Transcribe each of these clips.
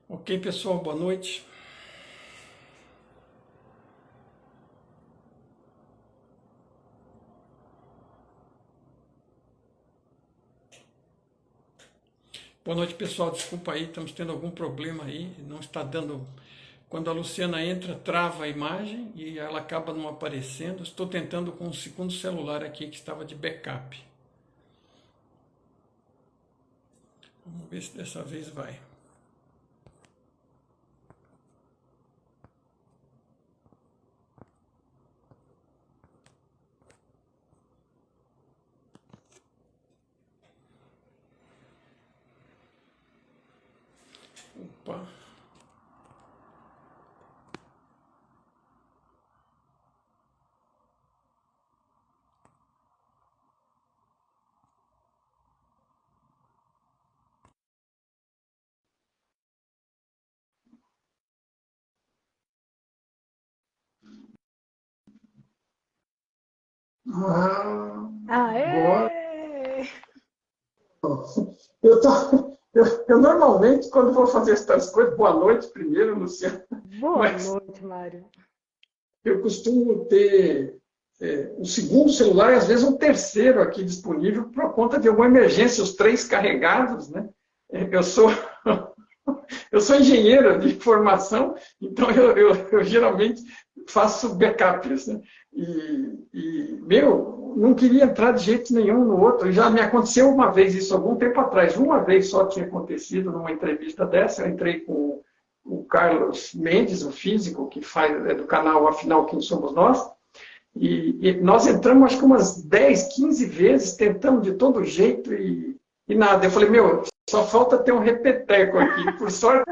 Ok, pessoal, boa noite. Boa noite, pessoal. Desculpa aí, estamos tendo algum problema aí. Não está dando. Quando a Luciana entra, trava a imagem e ela acaba não aparecendo. Estou tentando com um segundo celular aqui que estava de backup. Vamos ver se dessa vez vai. Opa. Agora. Aê! Eu normalmente, quando vou fazer essas coisas, boa noite primeiro, Luciana, Boa mas noite, Mário. eu costumo ter um segundo celular e às vezes um terceiro aqui disponível por conta de alguma emergência, os três carregados, né? Eu sou, eu sou engenheiro de formação, então eu geralmente faço backups, né? Não queria entrar de jeito nenhum no outro. Já me aconteceu uma vez isso, algum tempo atrás. Uma vez só tinha acontecido numa entrevista dessa. Eu entrei com o Carlos Mendes, o físico, que faz do canal Afinal Quem Somos Nós. E nós entramos, acho que umas 10, 15 vezes, tentamos de todo jeito e nada. Eu falei, só falta ter um repeteco aqui. Por sorte,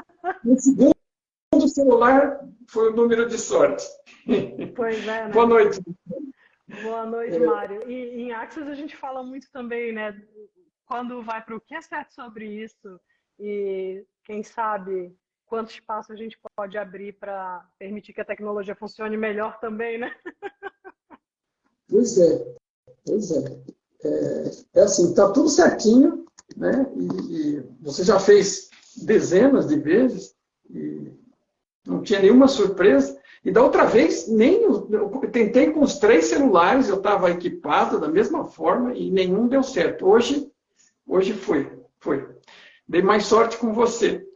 no segundo celular foi o número de sorte. Pois é, né? Boa noite. Boa noite, Mário. E em Axis a gente fala muito também, né? Quando vai para o que é certo sobre isso e, quem sabe, quanto espaço a gente pode abrir para permitir que a tecnologia funcione melhor também, né? Pois é, pois é. É assim, está tudo certinho, né? E você já fez dezenas de vezes e não tinha nenhuma surpresa. E da outra vez, eu tentei com os três celulares, eu estava equipado da mesma forma e nenhum deu certo. Hoje foi. Dei mais sorte com você.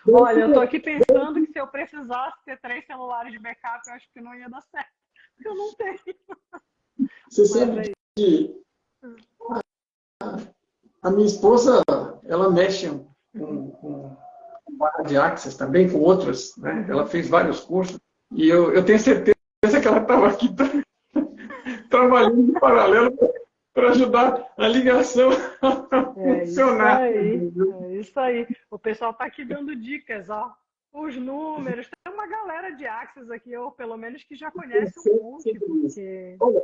Olha, eu estou aqui pensando que se eu precisasse ter 3 celulares de backup, eu acho que não ia dar certo. Porque eu não tenho. Você sabe que a minha esposa, ela mexe com barra de Access também, com outras, né? Ela fez vários cursos e eu tenho certeza que ela estava aqui trabalhando em paralelo para ajudar a ligação a funcionar. É isso aí. O pessoal está aqui dando dicas, ó. Os números. Tem uma galera de Axis aqui, ou pelo menos que já conhece um monte, porque... Olha,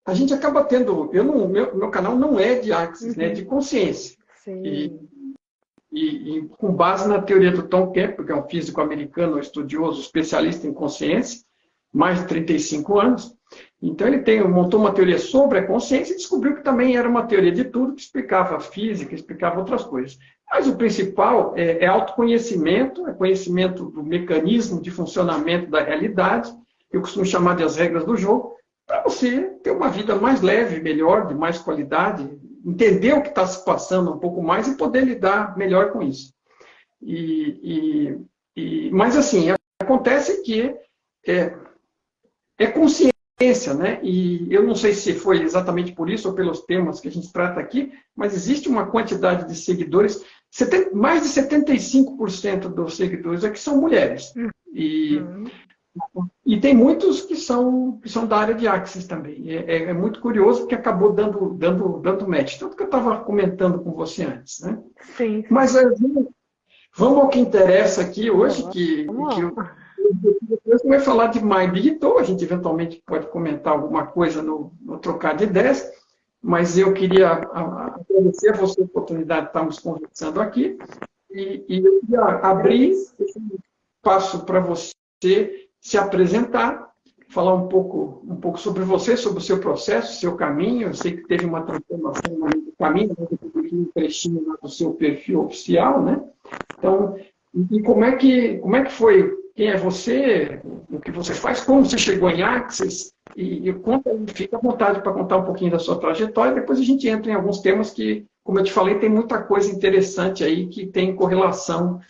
a gente acaba tendo... Meu canal não é de Axis, né? É de consciência. Sim. E com base na teoria do Tom Kemp, que é um físico americano, estudioso, especialista em consciência, mais de 35 anos. Então ele montou uma teoria sobre a consciência e descobriu que também era uma teoria de tudo, que explicava a física, explicava outras coisas. Mas o principal é autoconhecimento, é conhecimento do mecanismo de funcionamento da realidade, que eu costumo chamar de as regras do jogo, para você ter uma vida mais leve, melhor, de mais qualidade, entender o que está se passando um pouco mais e poder lidar melhor com isso. Mas, assim, acontece que é consciência, né? E eu não sei se foi exatamente por isso ou pelos temas que a gente trata aqui, mas existe uma quantidade de seguidores, mais de 75% dos seguidores aqui são mulheres. E tem muitos que são da área de Axis também. É muito curioso porque acabou dando match. Tanto que eu estava comentando com você antes, né? Sim. Mas vamos ao que interessa aqui hoje, que depois vai falar de MyDigital, a gente eventualmente pode comentar alguma coisa no trocar de ideias, mas eu queria agradecer a você a oportunidade de estarmos conversando aqui, e eu queria abrir esse espaço para você se apresentar, falar um pouco sobre você, sobre o seu processo, seu caminho. Eu sei que teve uma transformação no caminho, aqui um trechinho lá do seu perfil oficial, né? Então, e como é que foi? Quem é você? O que você faz? Como você chegou em Axis? E conta, fica à vontade para contar um pouquinho da sua trajetória. Depois a gente entra em alguns temas que, como eu te falei, tem muita coisa interessante aí que tem correlação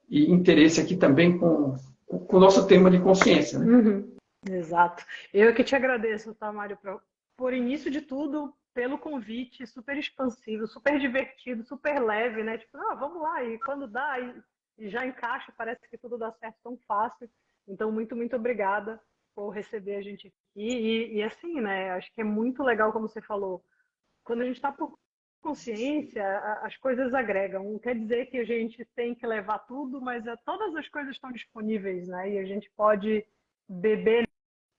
e interesse aqui também com o nosso tema de consciência, né? Uhum, exato. Eu que te agradeço, tá, Mário, por início de tudo, pelo convite super expansivo, super divertido, super leve, né? Tipo, vamos lá, e quando dá, e já encaixa, parece que tudo dá certo tão fácil. Então, muito, muito obrigada por receber a gente aqui. E assim, né? Acho que é muito legal, como você falou, quando a gente está por consciência, as coisas agregam. Não quer dizer que a gente tem que levar tudo, mas todas as coisas estão disponíveis, né? E a gente pode beber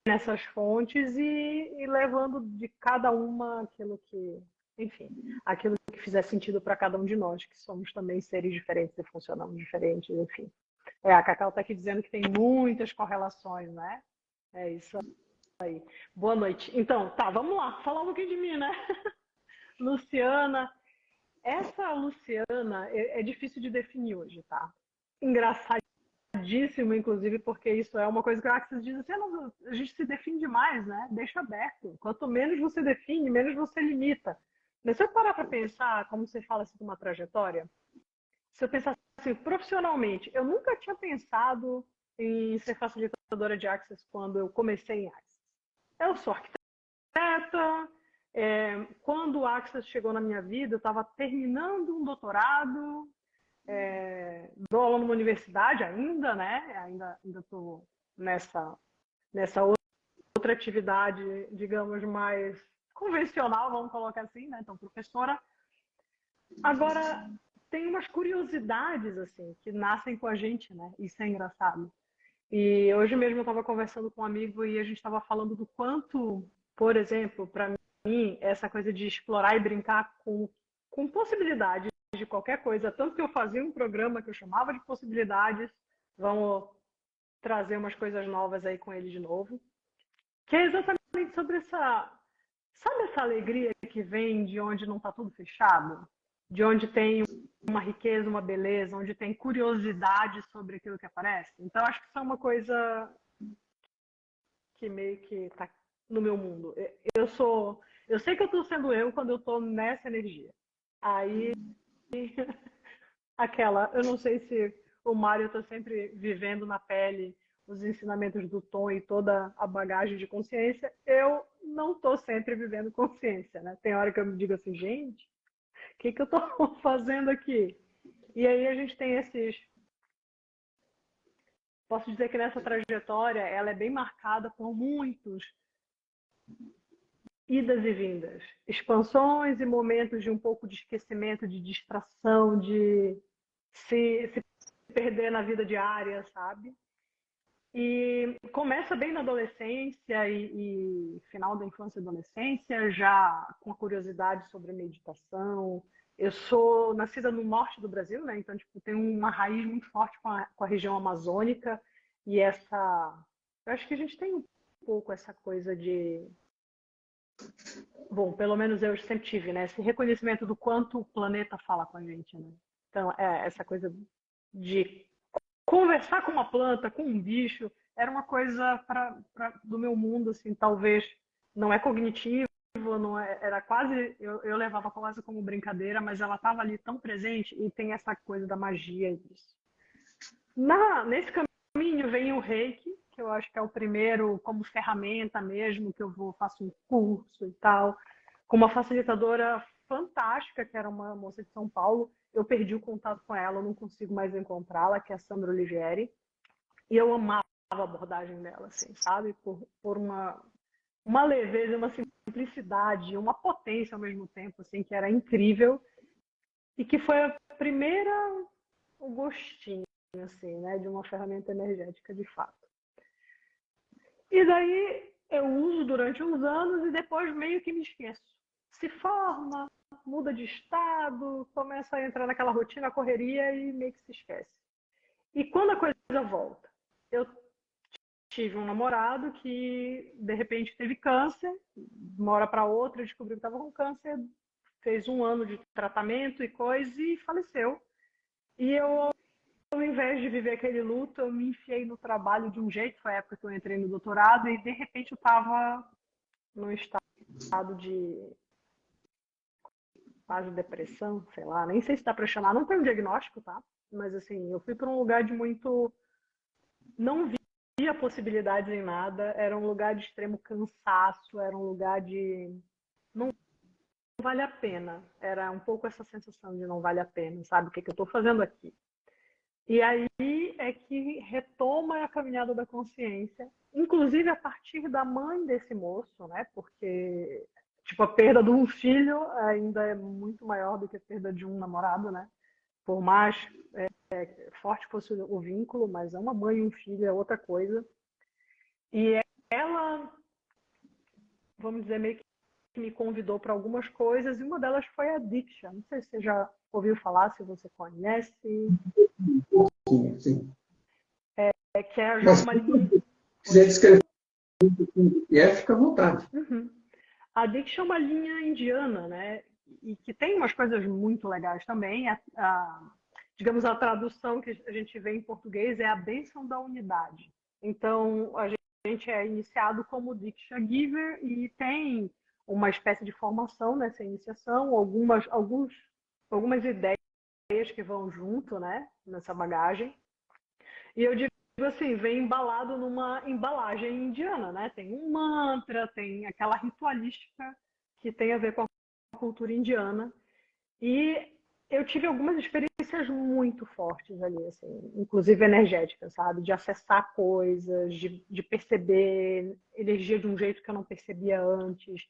nessas fontes e levando de cada uma aquilo que, enfim, aquilo que fizer sentido para cada um de nós, que somos também seres diferentes e funcionamos diferentes, enfim. A Cacau está aqui dizendo que tem muitas correlações, né? É isso aí. Boa noite. Então, tá, vamos lá, falar um pouquinho de mim, né? Luciana, essa Luciana é difícil de definir hoje, tá? Engraçadíssimo, inclusive, porque isso é uma coisa que o Axis diz assim, a gente se define demais, né? Deixa aberto. Quanto menos você define, menos você limita. Mas se eu parar para pensar, como você fala assim, de uma trajetória, se eu pensar assim, profissionalmente, eu nunca tinha pensado em ser facilitadora de Axis quando eu comecei em Axis. Eu sou arquiteta. Quando o Axis chegou na minha vida, eu estava terminando um doutorado, dou aula numa universidade ainda, né? Ainda estou nessa outra atividade, digamos, mais convencional, vamos colocar assim, né? Então, professora. Agora, tem umas curiosidades, assim, que nascem com a gente, né? Isso é engraçado. E hoje mesmo eu estava conversando com um amigo e a gente estava falando do quanto, por exemplo, para mim, essa coisa de explorar e brincar com possibilidades de qualquer coisa. Tanto que eu fazia um programa que eu chamava de possibilidades, vamos trazer umas coisas novas aí com ele de novo, que é exatamente sobre sabe essa alegria que vem de onde não está tudo fechado? De onde tem uma riqueza, uma beleza, onde tem curiosidade sobre aquilo que aparece? Então, acho que isso é uma coisa que meio que está no meu mundo. Eu sei que eu estou sendo eu quando eu estou nessa energia. Aí, eu não sei se o Mário está sempre vivendo na pele os ensinamentos do Tom e toda a bagagem de consciência. Eu não estou sempre vivendo consciência, né? Tem hora que eu me digo assim, gente, o que eu estou fazendo aqui? E aí a gente tem esses... Posso dizer que nessa trajetória ela é bem marcada por muitos idas e vindas, expansões e momentos de um pouco de esquecimento, de distração, de se perder na vida diária, sabe? E começa bem na adolescência e final da infância e adolescência, já com a curiosidade sobre meditação. Eu sou nascida no norte do Brasil, né? Então, tipo, tenho uma raiz muito forte com a região amazônica e eu acho que a gente tem um pouco essa coisa de... Bom, pelo menos eu sempre tive, né? Esse reconhecimento do quanto o planeta fala com a gente, né? Então, essa coisa de conversar com uma planta, com um bicho, era uma coisa do meu mundo, assim, talvez não é cognitivo, não é, era quase, eu levava quase como brincadeira, mas ela estava ali tão presente e tem essa coisa da magia disso. Nesse caminho vem o Reiki, que eu acho que é o primeiro como ferramenta mesmo, que faço um curso e tal, com uma facilitadora fantástica, que era uma moça de São Paulo. Eu perdi o contato com ela, eu não consigo mais encontrá-la, que é a Sandra Olivieri. E eu amava a abordagem dela, assim, sabe? Por uma leveza, uma simplicidade, uma potência ao mesmo tempo, assim, que era incrível. E que foi a primeira, o gostinho, assim, né? De uma ferramenta energética de fato. E daí eu uso durante uns anos e depois meio que me esqueço. Se forma, muda de estado, começa a entrar naquela rotina, correria e meio que se esquece. E quando a coisa volta? Eu tive um namorado que de repente teve câncer, de uma hora para outra descobriu que estava com câncer, fez 1 ano de tratamento e coisa e faleceu. E eu, ao invés de viver aquele luto, eu me enfiei no trabalho de um jeito. Foi a época que eu entrei no doutorado e, de repente, eu estava num estado de quase depressão, sei lá. Nem sei se dá para chamar. Não tem um diagnóstico, tá? Mas, assim, eu fui para um lugar de muito... Não via possibilidades em nada. Era um lugar de extremo cansaço. Era um lugar de... Não vale a pena. Era um pouco essa sensação de não vale a pena, sabe? O que eu estou fazendo aqui? E aí é que retoma a caminhada da consciência, inclusive a partir da mãe desse moço, né? Porque, tipo, a perda de um filho ainda é muito maior do que a perda de um namorado, né? Por mais forte fosse o vínculo, mas é uma mãe e um filho é outra coisa. E ela, vamos dizer, meio que me convidou para algumas coisas, e uma delas foi a Diksha. Não sei se você já ouviu falar, se você conhece. Sim, sim. Que é já uma linha... Se quiser descrever o que é, fica à vontade. Uhum. A Diksha é uma linha indiana, né? E que tem umas coisas muito legais também. Digamos, a tradução que a gente vê em português é a bênção da unidade. Então, a gente é iniciado como Diksha Giver e tem uma espécie de formação nessa iniciação, algumas ideias que vão junto, né? Nessa bagagem. E eu digo assim, vem embalado numa embalagem indiana, né? Tem um mantra, tem aquela ritualística que tem a ver com a cultura indiana. E eu tive algumas experiências muito fortes ali, assim, inclusive energéticas, sabe? De acessar coisas, de perceber energia de um jeito que eu não percebia antes,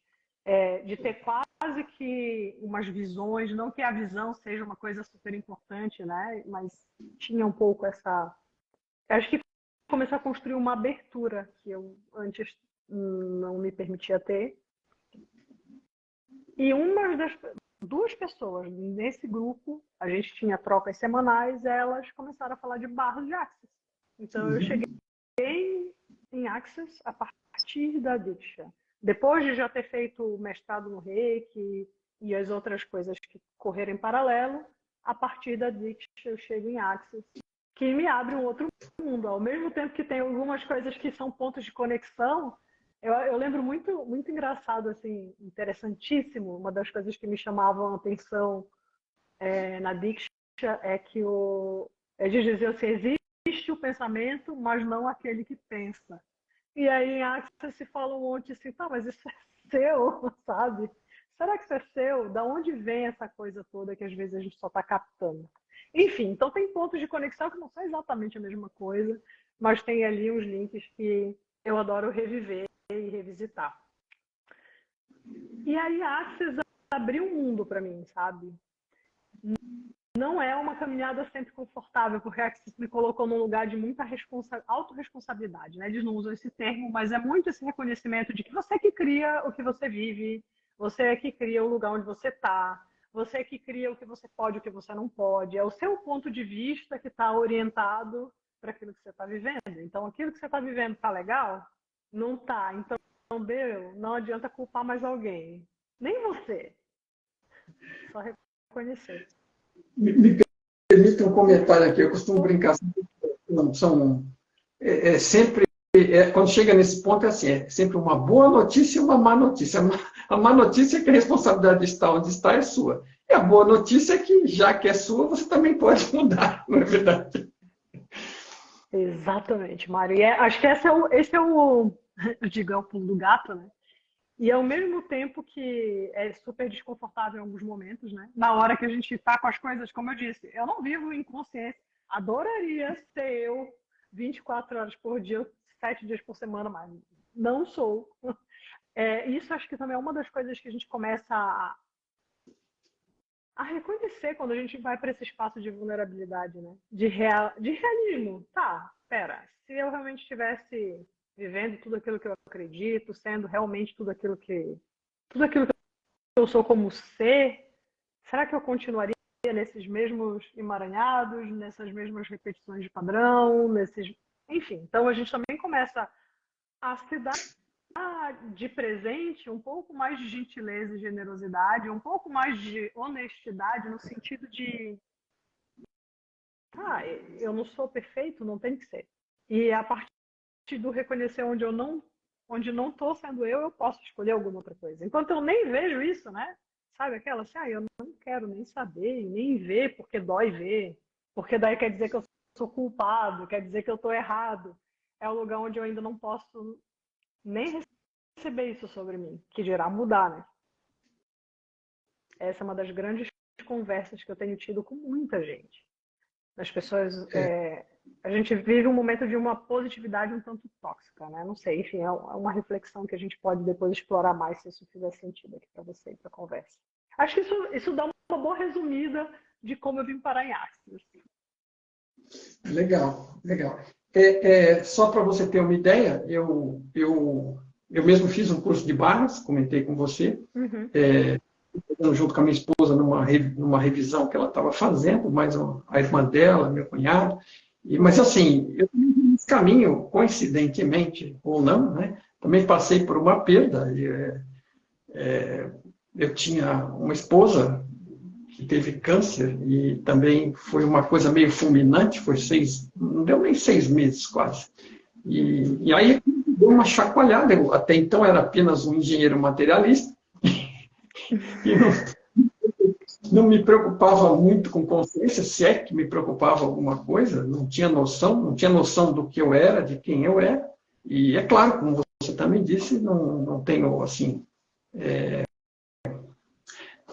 de ter quase que umas visões, não que a visão seja uma coisa super importante, né? Mas tinha um pouco essa... Acho que começou a construir uma abertura que eu antes não me permitia ter. E duas pessoas nesse grupo, a gente tinha trocas semanais, elas começaram a falar de barras de Axis. Então eu cheguei em Axis a partir da Diksha. Depois de já ter feito o mestrado no Reiki e as outras coisas que correram em paralelo, a partir da Diksha eu chego em Axis, que me abre um outro mundo. Ao mesmo tempo que tem algumas coisas que são pontos de conexão, eu lembro muito engraçado, assim, interessantíssimo, uma das coisas que me chamavam a atenção na Diksha é que eles diziam assim, existe o pensamento, mas não aquele que pensa. E aí em Axis se fala um monte assim, tá, mas isso é seu, sabe? Será que isso é seu? Da onde vem essa coisa toda que às vezes a gente só está captando? Enfim, então tem pontos de conexão que não são exatamente a mesma coisa, mas tem ali uns links que eu adoro reviver e revisitar. E aí a Axis abriu um mundo para mim, sabe? Não é uma caminhada sempre confortável, porque a Axis me colocou num lugar de muita autorresponsabilidade, né? Eles não usam esse termo, mas é muito esse reconhecimento de que você é que cria o que você vive, você é que cria o lugar onde você está, você é que cria o que você pode e o que você não pode. É o seu ponto de vista que está orientado para aquilo que você está vivendo. Então, aquilo que você está vivendo está legal? Não está. Então, não adianta culpar mais alguém. Nem você. Só reconhecer. Me permita um comentário aqui. Eu costumo brincar. Sempre, quando chega nesse ponto, é sempre uma boa notícia e uma má notícia. A má notícia é que a responsabilidade de estar onde está é sua. E a boa notícia é que, já que é sua, você também pode mudar, não é verdade? Exatamente, Mário. E acho que esse é eu digo, é o pulo do gato, né? E ao mesmo tempo que é super desconfortável em alguns momentos, né? Na hora que a gente está com as coisas, como eu disse, eu não vivo em consciência. Adoraria ser eu 24 horas por dia, 7 dias por semana, mas não sou. Isso acho que também é uma das coisas que a gente começa a reconhecer quando a gente vai para esse espaço de vulnerabilidade, né? De realismo. Tá, pera, se eu realmente estivesse vivendo tudo aquilo que eu acredito, sendo realmente tudo aquilo que eu sou como ser, será que eu continuaria nesses mesmos emaranhados, nessas mesmas repetições de padrão, enfim, então a gente também começa a se dar de presente um pouco mais de gentileza e generosidade, um pouco mais de honestidade no sentido de eu não sou perfeito, não tem que ser. E a partir do reconhecer onde não estou sendo eu posso escolher alguma outra coisa. Enquanto eu nem vejo isso, né? Sabe aquela assim, eu não quero nem saber, nem ver, porque dói ver. Porque daí quer dizer que eu sou culpado, quer dizer que eu estou errado. É o lugar onde eu ainda não posso nem receber isso sobre mim, que dirá mudar, né? Essa é uma das grandes conversas que eu tenho tido com muita gente. As pessoas... a gente vive um momento de uma positividade um tanto tóxica, né? Não sei, enfim, é uma reflexão que a gente pode depois explorar mais, se isso fizer sentido aqui para você e para a conversa. Acho que isso dá uma boa resumida de como eu vim parar em Axis. Legal, legal. Só para você ter uma ideia, eu mesmo fiz um curso de barras, comentei com você, junto com a minha esposa numa revisão que ela estava fazendo, mais a irmã dela, meu cunhado. Mas assim, eu nesse caminho, coincidentemente ou não, né, também passei por uma perda. Eu tinha uma esposa que teve câncer e também foi uma coisa meio fulminante, não deu nem 6 meses quase. E aí deu uma chacoalhada. Eu até então era apenas um engenheiro materialista e não me preocupava muito com consciência, se é que me preocupava alguma coisa, não tinha noção do que eu era, de quem eu era. E é claro, como você também disse, não tenho assim...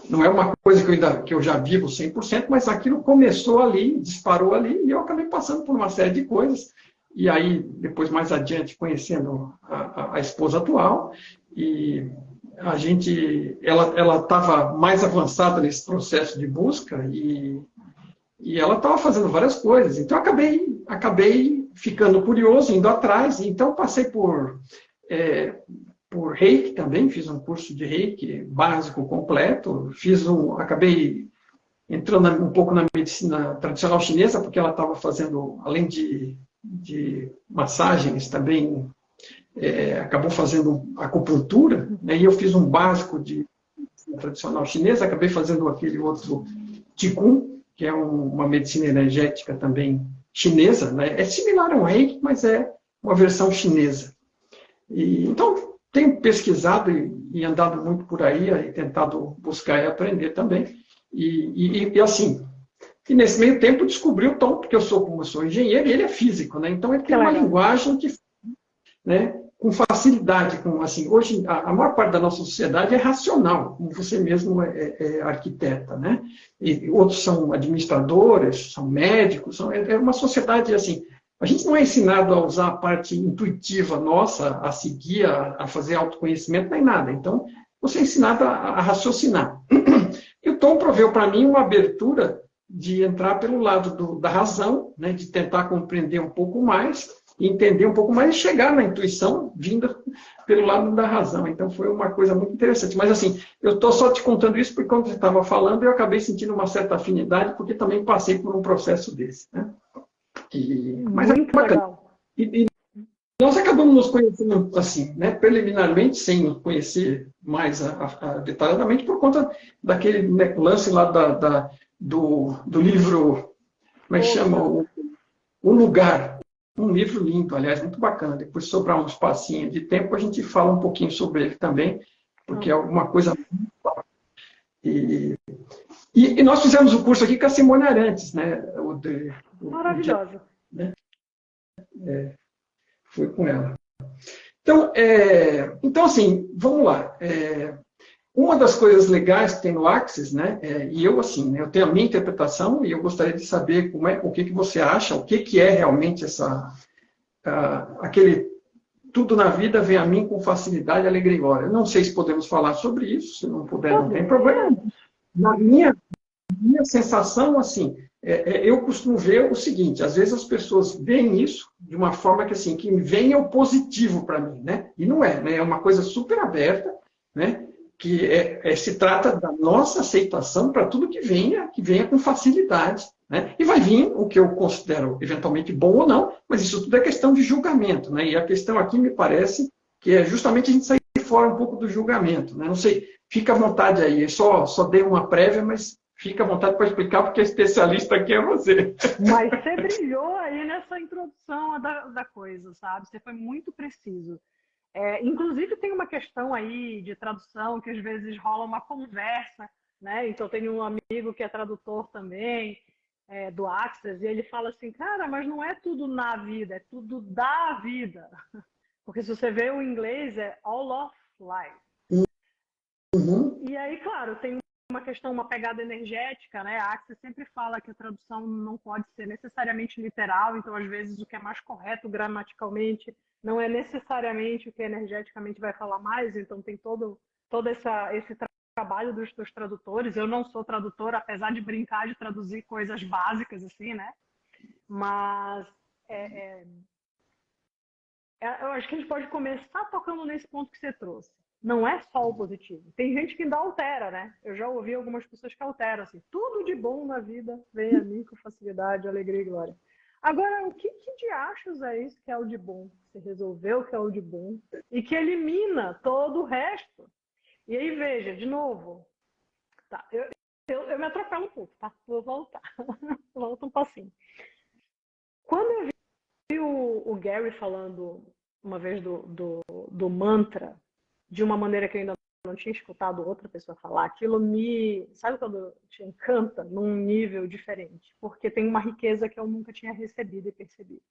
não é uma coisa que eu já vivo 100%, mas aquilo começou ali, disparou ali, e eu acabei passando por uma série de coisas. E aí, depois, mais adiante, conhecendo a esposa atual, e ela estava mais avançada nesse processo de busca, e ela estava fazendo várias coisas. Então, acabei ficando curioso, indo atrás. Então, passei por Reiki também, fiz um curso de Reiki básico completo, acabei entrando um pouco na medicina tradicional chinesa, porque ela estava fazendo, além de massagens, também acabou fazendo acupuntura, né? E eu fiz um básico de medicina tradicional chinesa, acabei fazendo aquele outro Qigong, que é uma medicina energética também chinesa, né? É similar ao Reiki, mas é uma versão chinesa. Então, tenho pesquisado e andado muito por aí, e tentado buscar e aprender também. E assim, e nesse meio tempo descobri o Tom, porque como eu sou engenheiro, e ele é físico, né? Então ele tem uma linguagem que, né, com facilidade, assim, hoje a maior parte da nossa sociedade é racional, como você mesmo é arquiteta, né? E outros são administradores, são médicos, é uma sociedade assim. A gente não é ensinado a usar a parte intuitiva nossa, a seguir, a fazer autoconhecimento, nem nada. Então, você é ensinado a raciocinar. E o Tom proveu para mim uma abertura de entrar pelo lado da razão, né, de tentar compreender um pouco mais, entender um pouco mais e chegar na intuição vinda pelo lado da razão. Então, foi uma coisa muito interessante. Mas, assim, eu estou só te contando isso porque, quando você estava falando, eu acabei sentindo uma certa afinidade, porque também passei por um processo desse, né? Mas é muito legal. E nós acabamos nos conhecendo assim, né, preliminarmente, sem conhecer mais detalhadamente, por conta daquele lance lá do livro, como é que chama? O Lugar. Um livro lindo, aliás, muito bacana. Depois, sobrar um espacinho de tempo, a gente fala um pouquinho sobre ele também, porque é alguma coisa muito legal. E nós fizemos o curso aqui com a Simone Arantes, né? Maravilhosa. Foi com ela. Então, assim, vamos lá. Uma das coisas legais que tem no Axis, né? E eu, assim, né, eu tenho a minha interpretação e eu gostaria de saber o que você acha, o que é realmente aquele tudo na vida vem a mim com facilidade, alegria e glória. Não sei se podemos falar sobre isso, se não puder, não tem problema. Na minha sensação, assim, eu costumo ver o seguinte: às vezes as pessoas veem isso de uma forma que, assim, que vem o positivo para mim, né? E não é, né? É uma coisa super aberta, né? Que se trata da nossa aceitação para tudo que venha com facilidade, né? E vai vir o que eu considero eventualmente bom ou não, mas isso tudo é questão de julgamento, né? E a questão aqui me parece que é justamente a gente sair fora um pouco do julgamento. Né? Não sei, fica à vontade aí. Eu só dei uma prévia, mas fica à vontade para explicar, porque especialista aqui é você. Mas você brilhou aí nessa introdução da coisa, sabe? Você foi muito preciso. Inclusive, tem uma questão aí de tradução que às vezes rola uma conversa, né? Então, tem um amigo que é tradutor também, do Access, e ele fala assim, cara, mas não é tudo na vida, é tudo da vida. Porque se você vê o inglês, é all of life. Uhum. E aí, claro, tem uma questão, uma pegada energética, né? A Access sempre fala que a tradução não pode ser necessariamente literal, então, às vezes, o que é mais correto gramaticalmente não é necessariamente o que energeticamente vai falar mais, então tem todo esse trabalho dos tradutores. Eu não sou tradutora, apesar de brincar de traduzir coisas básicas, assim, né? Mas eu acho que a gente pode começar tocando nesse ponto que você trouxe. Não é só o positivo. Tem gente que ainda altera, né? Eu já ouvi algumas pessoas que alteram, assim, tudo de bom na vida vem a mim com facilidade, alegria e glória. Agora, o que de achos é isso que é o de bom? Você resolveu que é o de bom e que elimina todo o resto. E aí, veja, de novo, tá, eu me atropelo um pouco, tá? Vou voltar. Volta um passinho. Quando eu vi o Gary falando uma vez do mantra, de uma maneira que eu ainda não tinha escutado outra pessoa falar, aquilo sabe quando te encanta num nível diferente? Porque tem uma riqueza que eu nunca tinha recebido e percebido.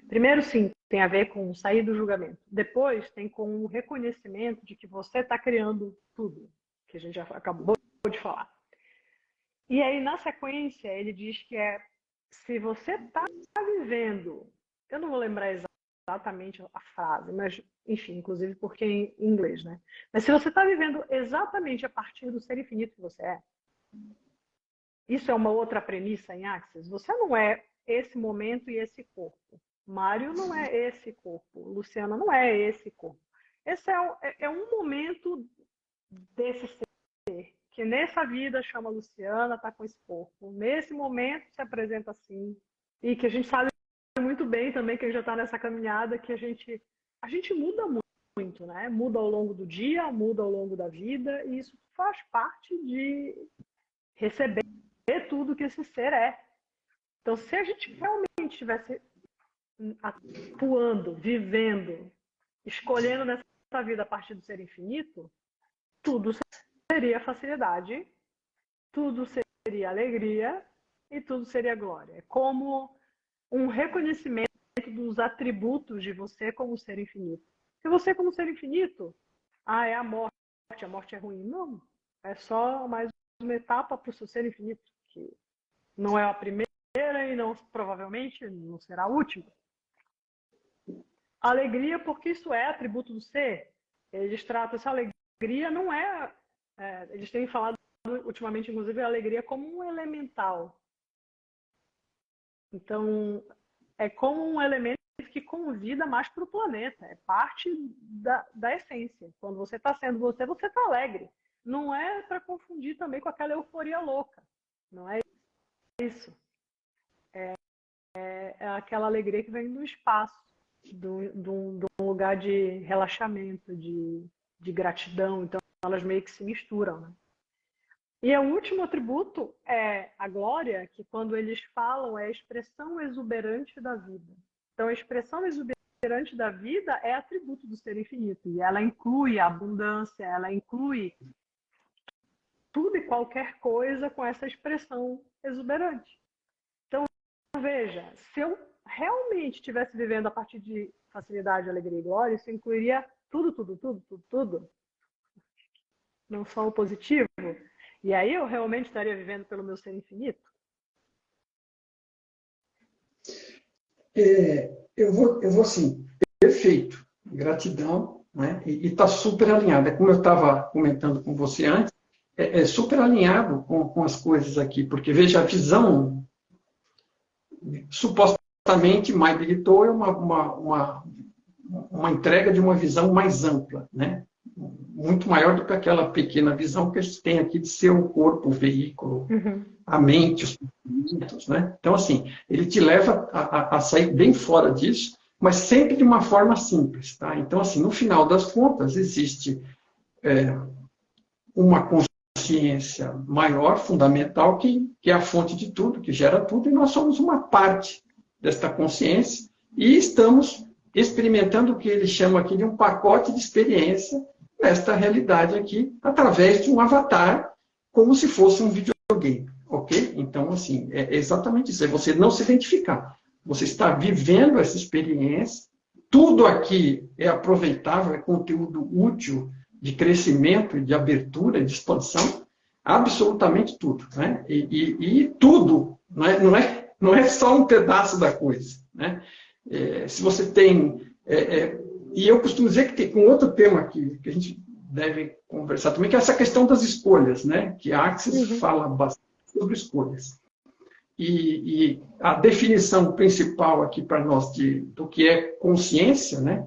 Primeiro, sim, tem a ver com sair do julgamento. Depois, tem com o reconhecimento de que você está criando tudo, que a gente já acabou de falar. E aí, na sequência, ele diz que se você está vivendo, eu não vou lembrar exatamente a frase, mas, enfim, inclusive porque é em inglês, né? Mas se você está vivendo exatamente a partir do ser infinito que você é, isso é uma outra premissa em Axis, você não é esse momento e esse corpo. Mário não é esse corpo. Luciana não é esse corpo. Esse é um momento desse ser, que nessa vida chama Luciana, está com esse corpo. Nesse momento se apresenta assim. E que a gente sabe muito bem também, que já está nessa caminhada, que a gente muda muito, né? Muda ao longo do dia, muda ao longo da vida, e isso faz parte de receber tudo que esse ser é. Então, se a gente realmente estivesse atuando, vivendo, escolhendo nessa vida a partir do ser infinito, tudo seria facilidade, tudo seria alegria e tudo seria glória. É como um reconhecimento dos atributos de você como ser infinito. Se você como ser infinito, é a morte é ruim. Não, é só mais uma etapa para o seu ser infinito, que não é a primeira e não, provavelmente não será a última. Alegria, porque isso é atributo do ser. Eles tratam essa alegria, não eles têm falado ultimamente, inclusive, a alegria como um elemental. Então, é como um elemento que convida mais para o planeta. É parte da essência. Quando você está sendo você está alegre. Não é para confundir também com aquela euforia louca. Não é isso. É aquela alegria que vem do espaço, de um lugar de relaxamento, de gratidão. Então, elas meio que se misturam, né? E o último atributo é a glória, que quando eles falam é a expressão exuberante da vida. Então, a expressão exuberante da vida é atributo do ser infinito. E ela inclui a abundância, ela inclui tudo e qualquer coisa com essa expressão exuberante. Então, veja, se eu realmente estivesse vivendo a partir de facilidade, alegria e glória, isso incluiria tudo, tudo, tudo, tudo, tudo. Não só o positivo. E aí eu realmente estaria vivendo pelo meu ser infinito? Eu vou assim, perfeito, gratidão, né? E está super alinhado. É como eu estava comentando com você antes, super alinhado com as coisas aqui, porque veja, a visão supostamente mais editor é uma entrega de uma visão mais ampla, né? Muito maior do que aquela pequena visão que a gente tem aqui de ser o corpo, o veículo, a mente, os pensamentos, né? Então, assim, ele te leva a sair bem fora disso mas sempre de uma forma simples. Tá? Então, assim, no final das contas, existe uma consciência maior, fundamental, que é a fonte de tudo, que gera tudo, e nós somos uma parte desta consciência e estamos experimentando o que ele chama aqui de um pacote de experiência nesta realidade aqui, através de um avatar, como se fosse um videogame, ok? Então, assim, é exatamente isso, é você não se identificar. Você está vivendo essa experiência, tudo aqui é aproveitável, é conteúdo útil de crescimento, de abertura, de expansão, absolutamente tudo. Né? E tudo, não é só um pedaço da coisa. Né? Se você tem... e eu costumo dizer que tem um outro tema aqui, que a gente deve conversar também, que é essa questão das escolhas, né? Que a Axis fala bastante sobre escolhas. E a definição principal aqui para nós do que é consciência, né?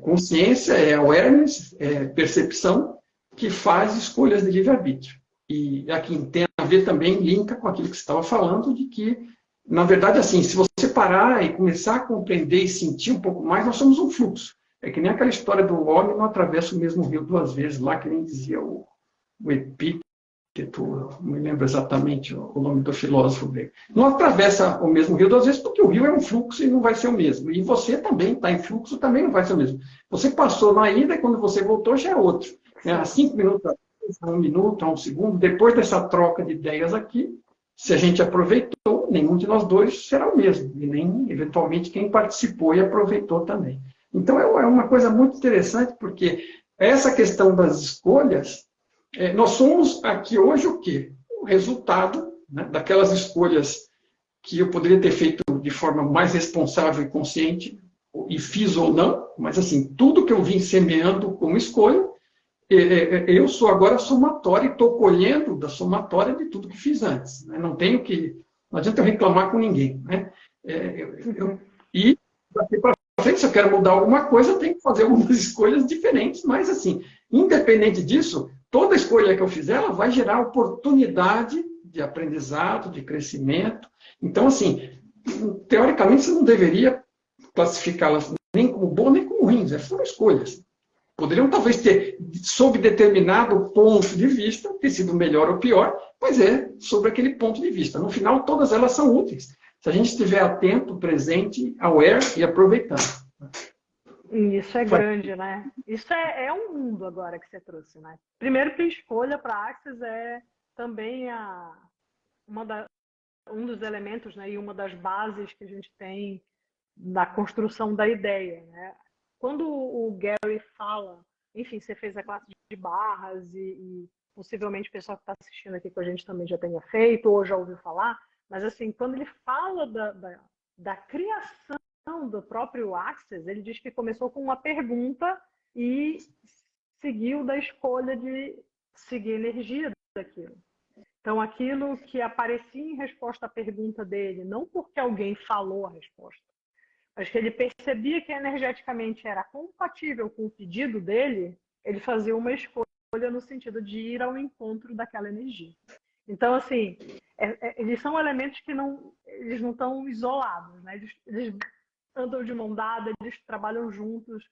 Consciência é awareness, é percepção, que faz escolhas de livre-arbítrio. E aqui tem a ver também, linka com aquilo que você estava falando, de que, na verdade, assim, se você parar e começar a compreender e sentir um pouco mais, nós somos um fluxo. É que nem aquela história do homem não atravessa o mesmo rio duas vezes, lá que nem dizia o Epíteto, não me lembro exatamente o nome do filósofo grego. Não atravessa o mesmo rio duas vezes, porque o rio é um fluxo e não vai ser o mesmo. E você também está em fluxo, também não vai ser o mesmo. Você passou na ida e quando você voltou já é outro. Há 5 minutos, há 1 minuto, há 1 segundo. Depois dessa troca de ideias aqui, se a gente aproveitou, nenhum de nós dois será o mesmo. E nem, eventualmente, quem participou e aproveitou também. Então, é uma coisa muito interessante, porque essa questão das escolhas, nós somos aqui hoje o quê? O resultado, né, daquelas escolhas que eu poderia ter feito de forma mais responsável e consciente, e fiz ou não, mas assim, tudo que eu vim semeando como escolha, eu sou agora somatório e estou colhendo da somatória de tudo que fiz antes. Né? Não adianta eu reclamar com ninguém. Né? E daqui para frente, se eu quero mudar alguma coisa, eu tenho que fazer algumas escolhas diferentes, mas assim, independente disso, toda escolha que eu fizer, ela vai gerar oportunidade de aprendizado, de crescimento. Então, assim, teoricamente, você não deveria classificá-las nem como boas, nem como ruins. Foram escolhas. Poderiam, talvez, ter, sob determinado ponto de vista, ter sido melhor ou pior, mas é sobre aquele ponto de vista. No final, todas elas são úteis. Se a gente estiver atento, presente, aware e aproveitando. Isso é grande, né? Isso é um mundo agora que você trouxe, né? Primeiro que a escolha para a Axis é também um dos elementos, né, e uma das bases que a gente tem na construção da ideia, né? Quando o Gary fala, enfim, você fez a classe de barras e possivelmente o pessoal que está assistindo aqui com a gente também já tenha feito ou já ouviu falar, mas assim, quando ele fala da criação do próprio Axis, ele diz que começou com uma pergunta e seguiu da escolha de seguir a energia daquilo. Então, aquilo que aparecia em resposta à pergunta dele, não porque alguém falou a resposta, mas que ele percebia que energeticamente era compatível com o pedido dele, ele fazia uma escolha no sentido de ir ao encontro daquela energia. Então, assim, eles são elementos que eles não estão isolados, né? Eles andam de mão dada, eles trabalham juntos,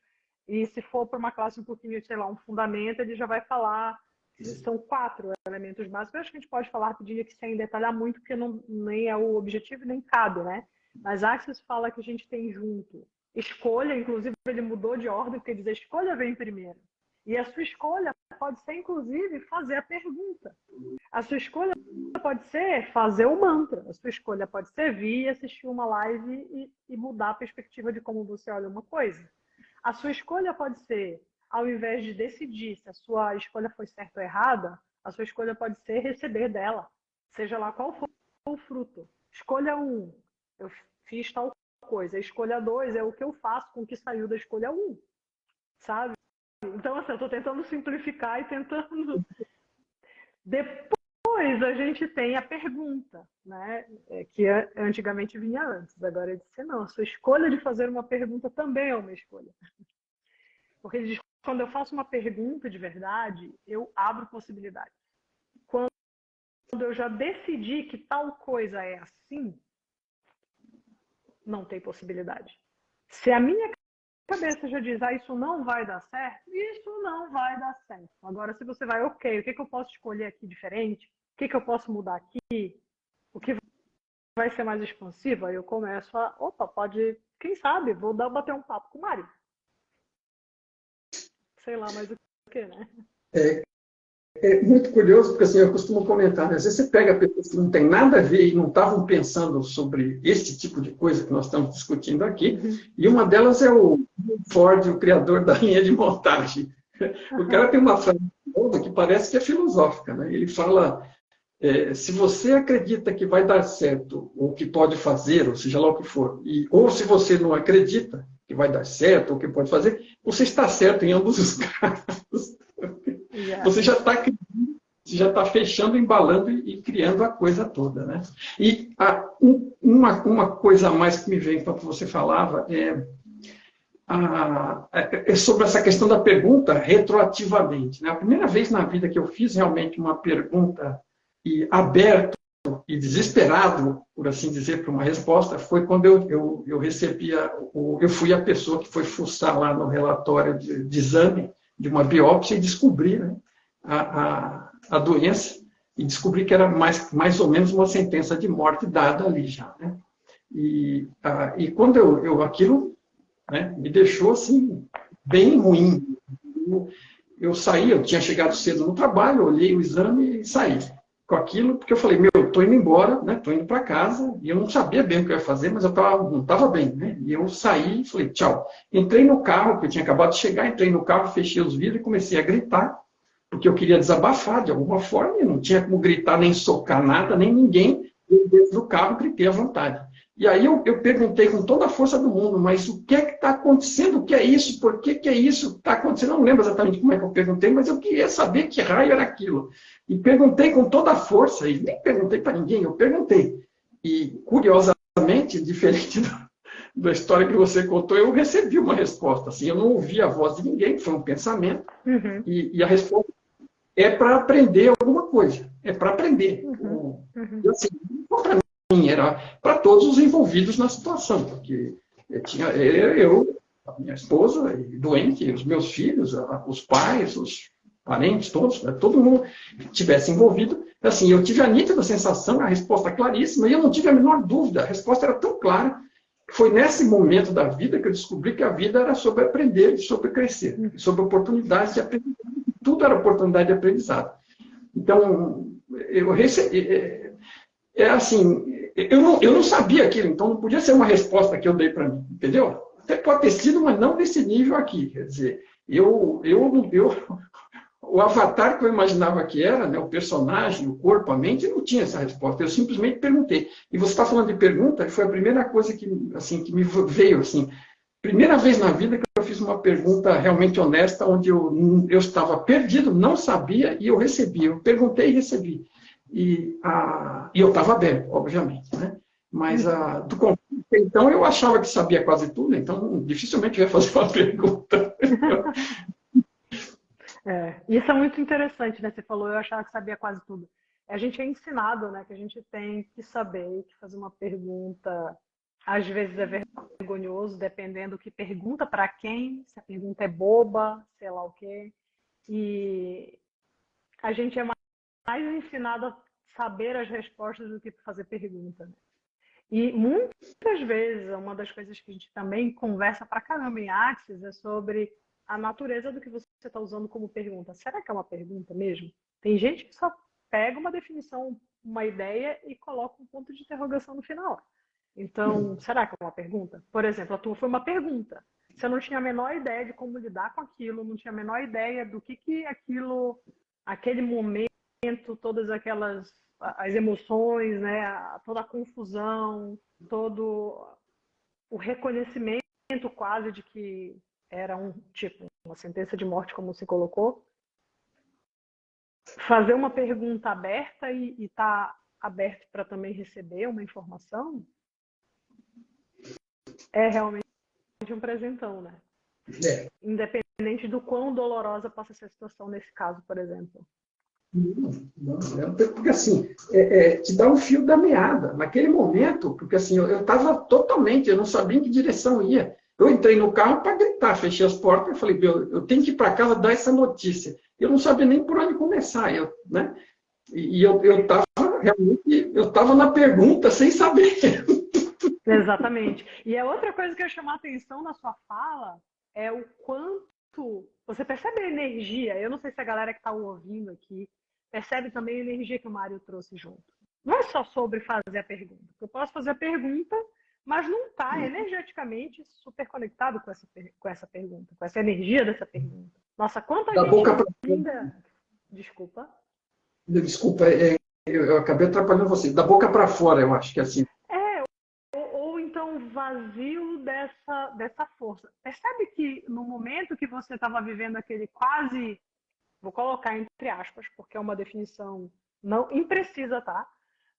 e se for para uma classe um pouquinho, sei lá, um fundamento, ele já vai falar, são 4 elementos básicos. Eu acho que a gente pode falar rapidinho aqui sem detalhar muito, porque nem é o objetivo nem cabe, né? Mas Axis fala que a gente tem junto escolha, inclusive ele mudou de ordem, porque diz a escolha vem primeiro. E a sua escolha pode ser, inclusive, fazer a pergunta. A sua escolha pode ser fazer o mantra. A sua escolha pode ser vir e assistir uma live e mudar a perspectiva de como você olha uma coisa. A sua escolha pode ser, ao invés de decidir se a sua escolha foi certa ou errada, a sua escolha pode ser receber dela, seja lá qual for o fruto. Escolha 1, eu fiz tal coisa. A escolha 2 é o que eu faço com o que saiu da escolha 1, sabe? Então, assim, eu estou tentando simplificar e tentando... Depois a gente tem a pergunta, né? Que antigamente vinha antes. Agora ele disse, não, a sua escolha de fazer uma pergunta também é uma escolha. Porque ele diz, quando eu faço uma pergunta de verdade, eu abro possibilidades. Quando eu já decidi que tal coisa é assim, não tem possibilidade. Se a minha cabeça já diz, isso não vai dar certo, isso não vai dar certo. Agora, se você vai, ok, o que eu posso escolher aqui diferente? O que eu posso mudar aqui? O que vai ser mais expansivo? Aí eu começo a, pode, quem sabe, vou bater um papo com o Mário. Sei lá mais o que, né? É muito curioso, porque assim, eu costumo comentar, né? Às vezes você pega pessoas que não tem nada a ver e não estavam pensando sobre esse tipo de coisa que nós estamos discutindo aqui, e uma delas é o Ford, o criador da linha de montagem. O cara tem uma frase que parece que é filosófica, né? Ele fala, se você acredita que vai dar certo, ou que pode fazer, ou seja lá o que for, ou se você não acredita que vai dar certo, ou que pode fazer, você está certo em ambos os casos. Você já está fechando, embalando e criando a coisa toda, né? E uma coisa a mais que me veio enquanto você falava é sobre essa questão da pergunta retroativamente, né? A primeira vez na vida que eu fiz realmente uma pergunta aberto e desesperado, por assim dizer, para uma resposta, foi quando eu recebia, eu fui a pessoa que foi fuçar lá no relatório de exame de uma biópsia e descobri, né, a doença e descobri que era mais ou menos uma sentença de morte dada ali já, né? E quando aquilo, né, me deixou assim bem ruim. Eu saí, eu tinha chegado cedo no trabalho, olhei o exame e saí com aquilo, porque eu falei, estou indo embora, né? Estou indo para casa, e eu não sabia bem o que eu ia fazer, mas eu não estava bem, né? E eu saí e falei, tchau. Entrei no carro, que eu tinha acabado de chegar, entrei no carro, fechei os vidros e comecei a gritar, porque eu queria desabafar de alguma forma, e não tinha como gritar, nem socar nada, nem ninguém. Eu dentro do carro gritei à vontade. E aí eu perguntei com toda a força do mundo, mas o que é que está acontecendo? O que é isso? Por que é isso que está acontecendo? Eu não lembro exatamente como é que eu perguntei, mas eu queria saber que raio era aquilo. E perguntei com toda a força, e nem perguntei para ninguém, eu perguntei. E, curiosamente, diferente da história que você contou, eu recebi uma resposta. Assim, eu não ouvi a voz de ninguém, foi um pensamento, e a resposta é para aprender alguma coisa. É para aprender. E, assim, não para mim, era para todos os envolvidos na situação, porque tinha eu, a minha esposa, doente, os meus filhos, os pais, os parentes, todos, né, todo mundo que tivesse envolvido. Assim, eu tive a nítida sensação, a resposta claríssima, e eu não tive a menor dúvida. A resposta era tão clara que foi nesse momento da vida que eu descobri que a vida era sobre aprender e sobre crescer, sobre oportunidades de aprendizado. Tudo era oportunidade de aprendizado. Então, eu recebi... assim, eu não sabia aquilo, então não podia ser uma resposta que eu dei para mim, entendeu? Até pode ter sido, mas não desse nível aqui. Quer dizer, o avatar que eu imaginava que era, né, o personagem, o corpo, a mente, não tinha essa resposta. Eu simplesmente perguntei. E você está falando de pergunta, foi a primeira coisa que me veio. Assim, primeira vez na vida que eu fiz uma pergunta realmente honesta, onde eu estava perdido, não sabia, e eu recebi. Eu perguntei e recebi. E eu estava aberto, obviamente, né? Mas então eu achava que sabia quase tudo, então dificilmente eu ia fazer uma pergunta. Isso é muito interessante, né? Você falou, eu achava que sabia quase tudo. A gente é ensinado, né? Que a gente tem que saber, que fazer uma pergunta, às vezes é vergonhoso, dependendo do que pergunta para quem, se a pergunta é boba, sei lá o quê. E a gente é mais ensinado a saber as respostas do que fazer pergunta, né? E muitas vezes, uma das coisas que a gente também conversa pra caramba em Axis é sobre a natureza do que você está usando como pergunta. Será que é uma pergunta mesmo? Tem gente que só pega uma definição, uma ideia e coloca um ponto de interrogação no final. Então, será que é uma pergunta? Por exemplo, a tua foi uma pergunta. Você não tinha a menor ideia de como lidar com aquilo, não tinha a menor ideia do que aquilo, aquele momento, todas aquelas as emoções, né, toda a confusão, todo o reconhecimento quase de que era uma sentença de morte, como você colocou. Fazer uma pergunta aberta e estar aberto para também receber uma informação é realmente um presentão, né? Independente do quão dolorosa possa ser a situação nesse caso, por exemplo. Não, porque assim, te dá um fio da meada. Naquele momento, porque assim, eu estava totalmente, eu não sabia em que direção ia. Eu entrei no carro para gritar, fechei as portas e falei, eu tenho que ir para casa dar essa notícia. Eu não sabia nem por onde começar, né? E eu estava realmente, eu estava na pergunta sem saber. Exatamente. E a outra coisa que eu chamar a atenção na sua fala é o quanto você percebe a energia. Eu não sei se a galera que está ouvindo aqui percebe também a energia que o Mário trouxe junto. Não é só sobre fazer a pergunta. Eu posso fazer a pergunta, mas não está energeticamente super conectado com essa pergunta, com essa energia dessa pergunta. Nossa, quanta Da gente boca pra... ainda... Desculpa. Desculpa, eu acabei atrapalhando você. Da boca para fora, eu acho que é assim. Ou então vazio dessa força. Percebe que no momento que você estava vivendo aquele quase, vou colocar entre aspas, porque é uma definição não imprecisa, tá?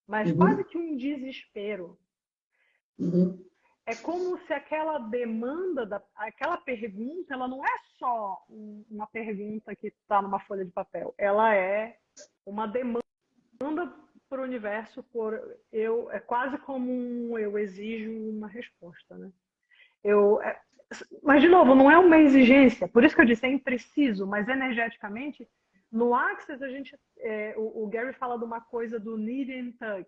Mas quase que um desespero. É como se aquela demanda, aquela pergunta, ela não é só uma pergunta que está numa folha de papel. Ela é uma demanda para o universo, é quase como eu exijo uma resposta, né? Mas, de novo, não é uma exigência. Por isso que eu disse, é impreciso, mas energeticamente, no Access, o Gary fala de uma coisa do Need and Tug.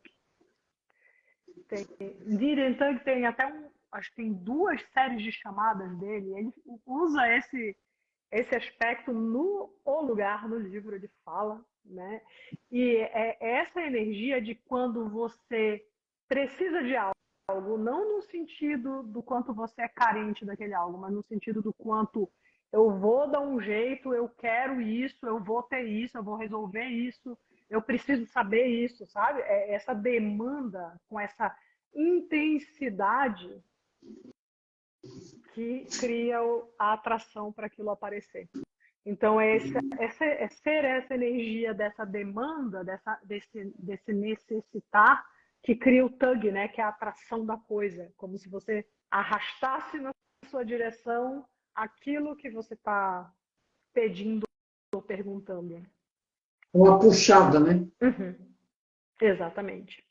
Need and Tug tem até acho que tem 2 séries de chamadas dele. Ele usa esse aspecto no O Lugar, no livro, ele fala, né? E é essa energia de quando você precisa de algo, não no sentido do quanto você é carente daquele algo, mas no sentido do quanto eu vou dar um jeito, eu quero isso, eu vou ter isso, eu vou resolver isso, eu preciso saber isso, sabe? É essa demanda com essa intensidade que cria a atração para aquilo aparecer. Então, é ser essa energia dessa demanda, desse necessitar, que cria o tug, né? Que é a atração da coisa. Como se você arrastasse na sua direção aquilo que você está pedindo ou perguntando. Uma puxada, né? Exatamente.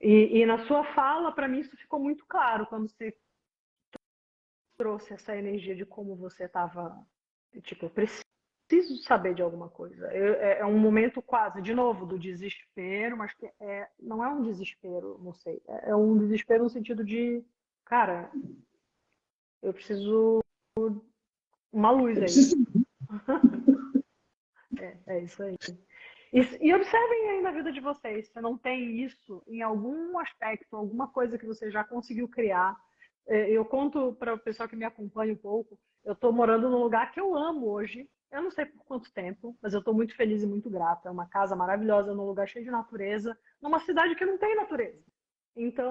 E na sua fala, para mim, isso ficou muito claro quando você trouxe essa energia de como você estava, tipo, eu preciso saber de alguma coisa. É um momento quase, de novo, do desespero, mas que não é um desespero, não sei. É um desespero no sentido de, cara, eu preciso uma luz aí. É isso aí. E observem aí na vida de vocês, se não tem isso em algum aspecto, alguma coisa que você já conseguiu criar. Eu conto para o pessoal que me acompanha um pouco, eu estou morando num lugar que eu amo hoje, eu não sei por quanto tempo, mas eu estou muito feliz e muito grata. É uma casa maravilhosa, num lugar cheio de natureza, numa cidade que não tem natureza. Então,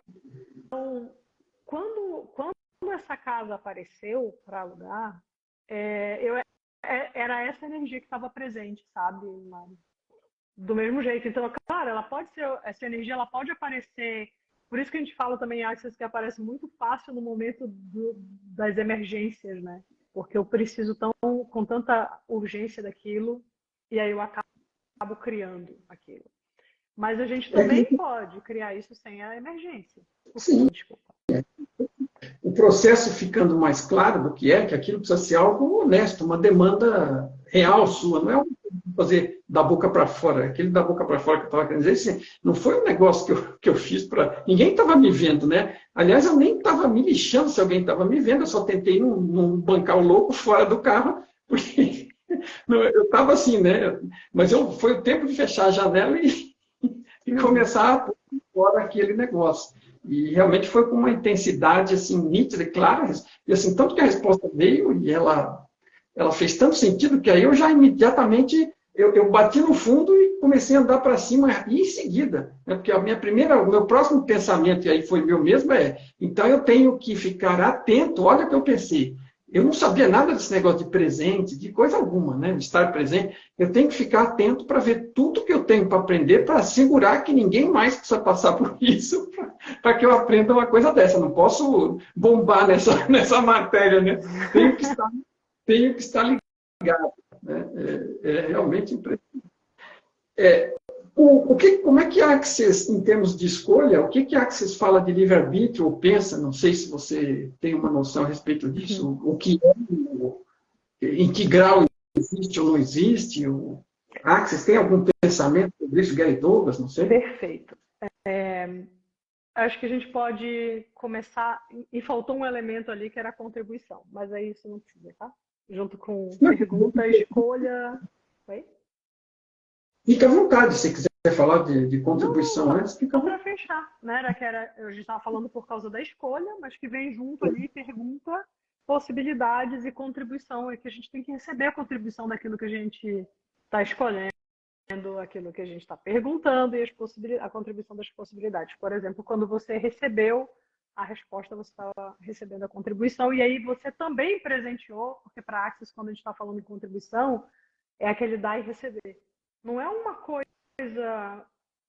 quando essa casa apareceu para alugar, era essa energia que estava presente, sabe, Mari? Do mesmo jeito. Então, claro, ela pode ser, essa energia ela pode aparecer. Por isso que a gente fala também Access que aparece muito fácil no momento das emergências, né? Porque eu preciso com tanta urgência daquilo e aí eu acabo criando aquilo. Mas a gente também pode criar isso sem a emergência. Sim. Desculpa. O processo ficando mais claro do que aquilo precisa ser algo honesto, uma demanda real sua, não é fazer da boca para fora. Aquele da boca para fora que eu estava querendo dizer, assim, não foi um negócio que eu fiz para... Ninguém estava me vendo, né? Aliás, eu nem estava me lixando se alguém estava me vendo, eu só tentei não bancar o louco fora do carro, porque eu estava assim, né? Mas foi o tempo de fechar a janela e começar a pôr fora aquele negócio. E realmente foi com uma intensidade assim, nítida e clara. E assim, tanto que a resposta veio e ela fez tanto sentido que aí eu já imediatamente eu bati no fundo e comecei a andar para cima e em seguida. Né? Porque o meu próximo pensamento, e aí foi meu mesmo, então eu tenho que ficar atento, olha o que eu pensei. Eu não sabia nada desse negócio de presente, de coisa alguma, né? De estar presente. Eu tenho que ficar atento para ver tudo que eu tenho para aprender, para assegurar que ninguém mais precisa passar por isso, para que eu aprenda uma coisa dessa. Não posso bombar nessa matéria, né? Tenho que estar ligado. Né? É realmente impressionante. Como é que a Access, em termos de escolha, o que a Access fala de livre-arbítrio ou pensa? Não sei se você tem uma noção a respeito disso. O que em que grau existe ou não existe? A Access tem algum pensamento sobre isso? Gary Douglas, não sei. Perfeito. Acho que a gente pode começar... E faltou um elemento ali que era a contribuição, mas aí isso não precisa, tá? Junto com pergunta, escolha... Oi? Fica à vontade, se quiser falar de contribuição não, antes. Fica só para fechar, né? A gente estava falando por causa da escolha, mas que vem junto ali pergunta, possibilidades e contribuição. É que a gente tem que receber a contribuição daquilo que a gente está escolhendo, aquilo que a gente está perguntando e a contribuição das possibilidades. Por exemplo, quando você recebeu a resposta, você estava recebendo a contribuição e aí você também presenteou, porque para a Access, quando a gente está falando em contribuição, é aquele dar e receber. Não é uma coisa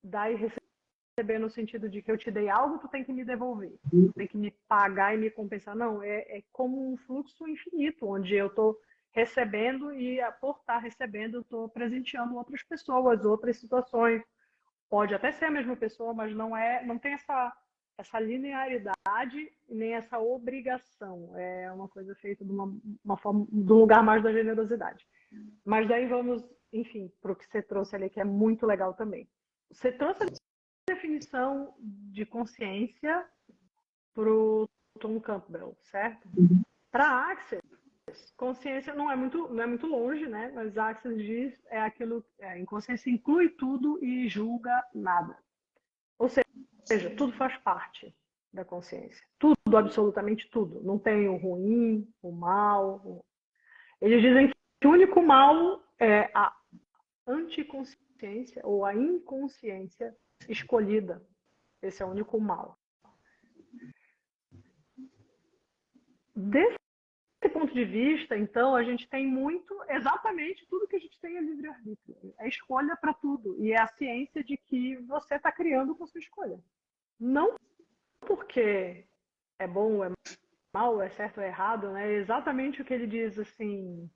dar e receber no sentido de que eu te dei algo, tu tem que me devolver, tu tem que me pagar e me compensar. Não, é como um fluxo infinito, onde eu estou recebendo e por estar recebendo eu estou presenteando outras pessoas, outras situações. Pode até ser a mesma pessoa, mas não tem essa linearidade nem essa obrigação. É uma coisa feita de uma forma, de um lugar mais da generosidade. Mas daí vamos, enfim, para o que você trouxe ali, que é muito legal também. Você trouxe a definição de consciência para o Tom Campbell, certo? Para a Access, consciência não é muito longe, né? Mas a Access diz inconsciência inclui tudo e julga nada. Ou seja, tudo faz parte da consciência. Tudo, absolutamente tudo. Não tem o ruim, o mal. Eles dizem que o único mal é a anticonsciência ou a inconsciência escolhida. Esse é o único mal. Desse ponto de vista, então, a gente tem exatamente tudo que a gente tem é livre-arbítrio. É escolha para tudo. E é a ciência de que você está criando com a sua escolha. Não porque é bom ou é mal, é certo ou é errado, né? É exatamente o que ele diz, assim,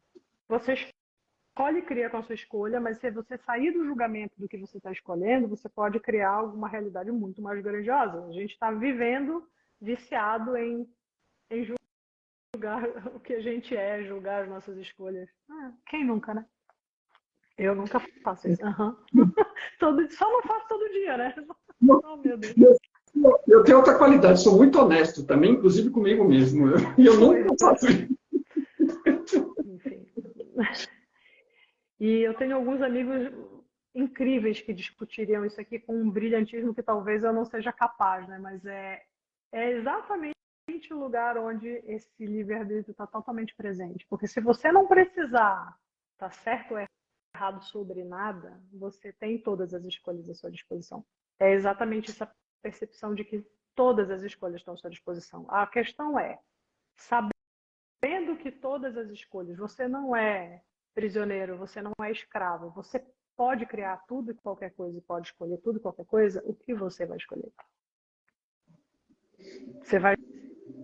você escolhe e cria com a sua escolha, mas se você sair do julgamento do que você está escolhendo, você pode criar alguma realidade muito mais grandiosa. A gente está vivendo viciado em julgar o que a gente é, julgar as nossas escolhas. Quem nunca, né? Eu nunca faço isso. Só não faço todo dia, né? Oh, meu Deus. Eu tenho outra qualidade, sou muito honesto também, inclusive comigo mesmo. Eu nunca faço isso. Enfim. E eu tenho alguns amigos incríveis que discutiriam isso aqui com um brilhantismo que talvez eu não seja capaz, né? Mas é exatamente o lugar onde esse livre-arbítrio está totalmente presente. Porque se você não precisar estar certo ou errado sobre nada, você tem todas as escolhas à sua disposição. É exatamente essa percepção de que todas as escolhas estão à sua disposição. A questão é, sabendo que todas as escolhas, você não é prisioneiro, você não é escravo, você pode criar tudo e qualquer coisa e pode escolher tudo e qualquer coisa, o que você vai escolher? Você vai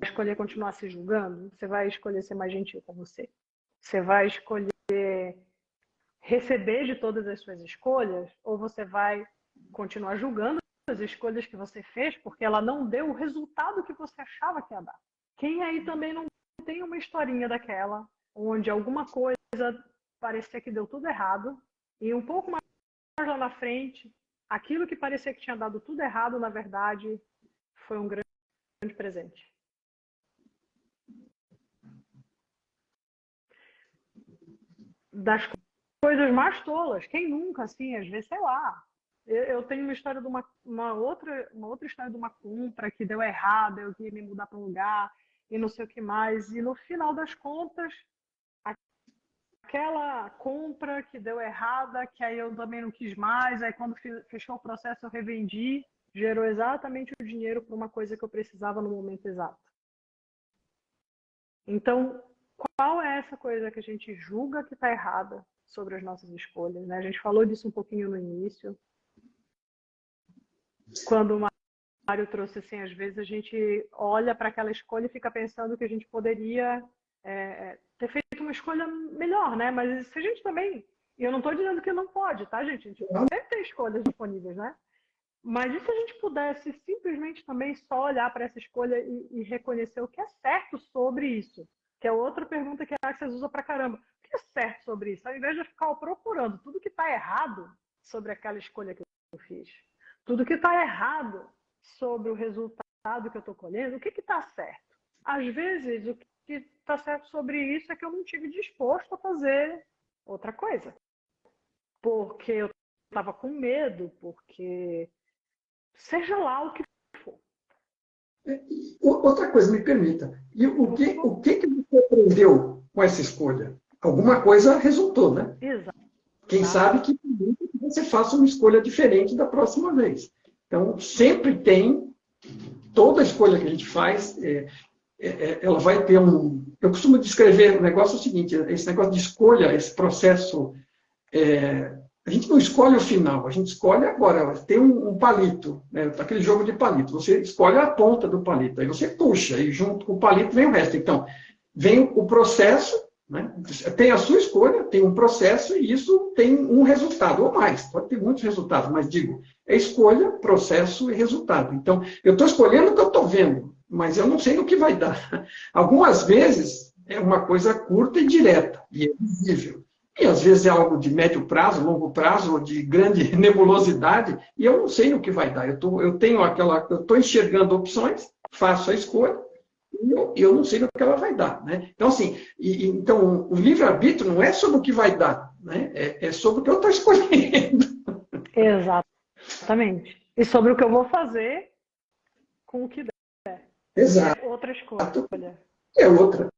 escolher continuar se julgando? Você vai escolher ser mais gentil com você? Você vai escolher receber de todas as suas escolhas? Ou você vai continuar julgando as escolhas que você fez porque ela não deu o resultado que você achava que ia dar? Quem aí também não tem uma historinha daquela, onde alguma coisa parecia que deu tudo errado, e um pouco mais lá na frente, aquilo que parecia que tinha dado tudo errado, na verdade, foi um grande presente. Das coisas mais tolas, quem nunca, assim, às vezes, sei lá. Eu tenho uma história de uma outra história de uma compra que deu errado, eu queria me mudar para um lugar e não sei o que mais, e no final das contas, aquela compra que deu errada, que aí eu também não quis mais, aí quando fechou o processo eu revendi, gerou exatamente o dinheiro para uma coisa que eu precisava no momento exato. Então, qual é essa coisa que a gente julga que está errada sobre as nossas escolhas, né? A gente falou disso um pouquinho no início. Quando o Mário trouxe assim, às vezes a gente olha para aquela escolha e fica pensando que a gente poderia ter feito uma escolha melhor, né? Mas se a gente também E eu não estou dizendo que não pode, tá, gente? A gente sempre tem escolhas disponíveis, né? Mas e se a gente pudesse simplesmente também só olhar para essa escolha e reconhecer o que é certo sobre isso? Que é outra pergunta que a Access usa pra caramba. O que é certo sobre isso? Ao invés de ficar procurando tudo que está errado sobre aquela escolha que eu fiz, tudo que está errado sobre o resultado que eu estou colhendo, o que está certo? Às vezes, o que está certo sobre isso é que eu não estive disposto a fazer outra coisa. Porque eu estava com medo, porque seja lá o que for. Outra coisa, me permita. E o que você aprendeu com essa escolha? Alguma coisa resultou, né? Exato. Quem sabe que você faça uma escolha diferente da próxima vez. Então, sempre tem, toda escolha que a gente faz, ela vai ter um... Eu costumo descrever o negócio seguinte, esse negócio de escolha, esse processo... a gente não escolhe o final, a gente escolhe agora. Tem um palito, né? Aquele jogo de palito. Você escolhe a ponta do palito, aí você puxa, e junto com o palito vem o resto. Então, vem o processo, né? Tem a sua escolha, tem um processo, e isso tem um resultado, ou mais. Pode ter muitos resultados, mas digo, é escolha, processo e resultado. Então, eu estou escolhendo o que eu estou vendo, mas eu não sei no que vai dar. Algumas vezes é uma coisa curta e direta, e é visível. E às vezes é algo de médio prazo, longo prazo, ou de grande nebulosidade, e eu não sei no que vai dar. Eu estou enxergando opções, faço a escolha, e eu não sei no que ela vai dar. Né? Então, assim, então, o livre-arbítrio não é sobre o que vai dar, né? É sobre o que eu estou escolhendo. Exatamente. E sobre o que eu vou fazer com o que der. Exato. É outra escolha. É outra.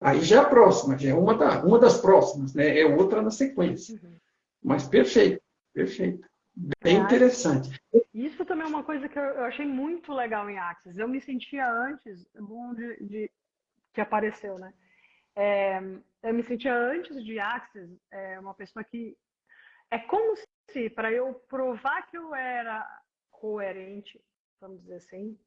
Aí já é a próxima, já é uma das próximas, né? É outra na sequência. Mas perfeito, perfeito. Bem interessante. Isso também é uma coisa que eu achei muito legal em Axis. Eu me sentia antes, que apareceu, né? Eu me sentia antes de Axis uma pessoa que... É como se, para eu provar que eu era coerente, vamos dizer assim,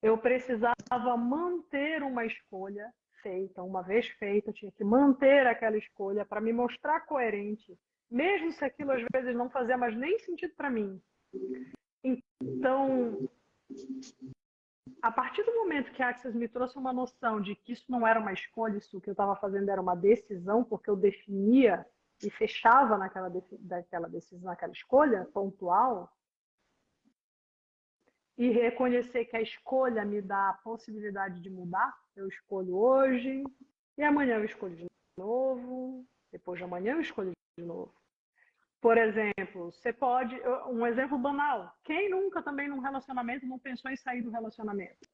eu precisava manter uma escolha feita. Uma vez feita, eu tinha que manter aquela escolha para me mostrar coerente, mesmo se aquilo às vezes não fazia mais nem sentido para mim. Então, a partir do momento que a Access me trouxe uma noção de que isso não era uma escolha, isso que eu estava fazendo era uma decisão, porque eu definia e fechava naquela decisão, naquela escolha pontual, e reconhecer que a escolha me dá a possibilidade de mudar. Eu escolho hoje, e amanhã eu escolho de novo, depois de amanhã eu escolho de novo. Por exemplo, você pode... Um exemplo banal. Quem nunca também num relacionamento não pensou em sair do relacionamento?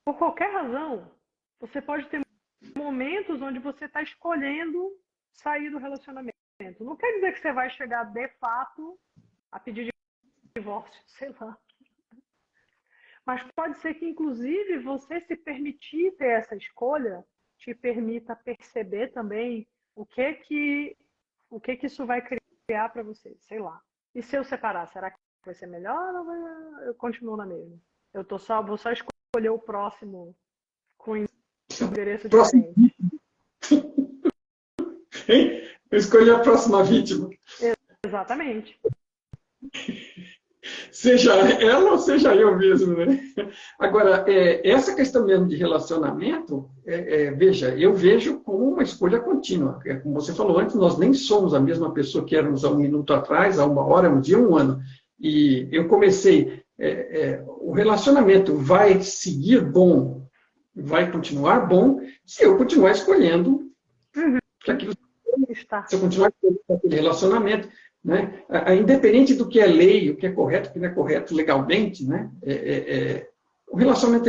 Por qualquer razão, você pode ter momentos onde você está escolhendo sair do relacionamento. Não quer dizer que você vai chegar, de fato, a pedir divórcio, sei lá. Mas pode ser que, inclusive, você se permitir ter essa escolha te permita perceber também o que isso vai criar para você, sei lá. E se eu separar, será que vai ser melhor ou eu continuo na mesma? Vou só escolher o próximo com endereço diferente. Eu escolhi a próxima vítima. Exatamente. Seja ela ou seja eu mesmo, né? Agora, essa questão mesmo de relacionamento, veja, eu vejo como uma escolha contínua. Como você falou antes, nós nem somos a mesma pessoa que éramos há um minuto atrás, há uma hora, um dia, um ano. E eu comecei, o relacionamento vai seguir bom, vai continuar bom, se eu continuar escolhendo aquilo. Se eu continuar escolhendo aquele relacionamento, né? Independente do que é lei, o que é correto, o que não é correto legalmente, né? O relacionamento,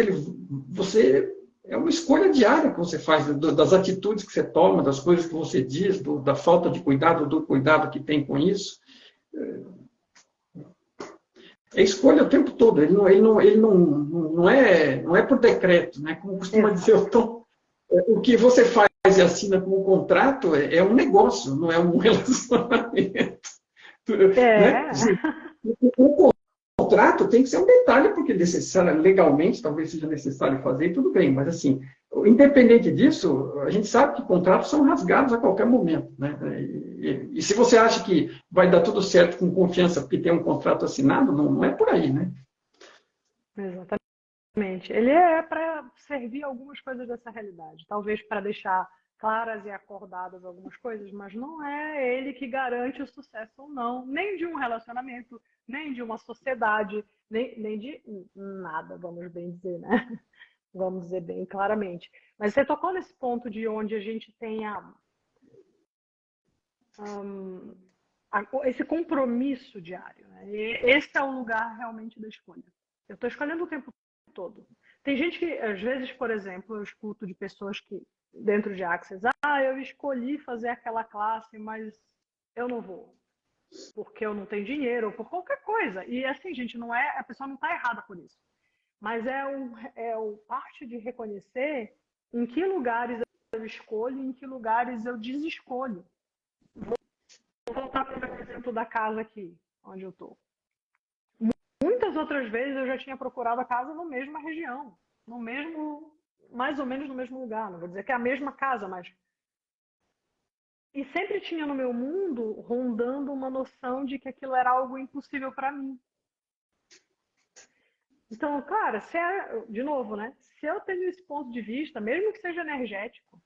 é uma escolha diária que você faz, das atitudes que você toma, das coisas que você diz, da falta de cuidado, do cuidado que tem com isso. É escolha o tempo todo, ele não é por decreto, né? Como costuma dizer o Tom. O que você faz e assina como contrato é um negócio, não é um relacionamento. Né? O contrato tem que ser um detalhe, porque legalmente talvez seja necessário fazer, tudo bem, mas assim, independente disso, a gente sabe que contratos são rasgados a qualquer momento, né? E se você acha que vai dar tudo certo com confiança porque tem um contrato assinado, não é por aí, né? Exatamente. Ele é para servir algumas coisas dessa realidade, talvez para deixar claras e acordadas algumas coisas, mas não é ele que garante o sucesso ou não, nem de um relacionamento, nem de uma sociedade, nem de nada, vamos bem dizer, né? Vamos dizer bem claramente. Mas você tocou nesse ponto de onde a gente tem esse compromisso diário, né? E esse é o lugar realmente da escolha. Eu estou escolhendo o tempo todo. Tem gente que, às vezes, por exemplo, eu escuto de pessoas que, dentro de Access, eu escolhi fazer aquela classe, mas eu não vou, porque eu não tenho dinheiro, ou por qualquer coisa. E assim, gente, a pessoa não está errada por isso. Mas é parte de reconhecer em que lugares eu escolho e em que lugares eu desescolho. Vou voltar para o exemplo da casa aqui, onde eu estou. Muitas outras vezes eu já tinha procurado a casa na mesma região, mais ou menos no mesmo lugar. Não vou dizer que é a mesma casa, mas... E sempre tinha no meu mundo rondando uma noção de que aquilo era algo impossível para mim. Então, cara, de novo, né? Se eu tenho esse ponto de vista, mesmo que seja energético,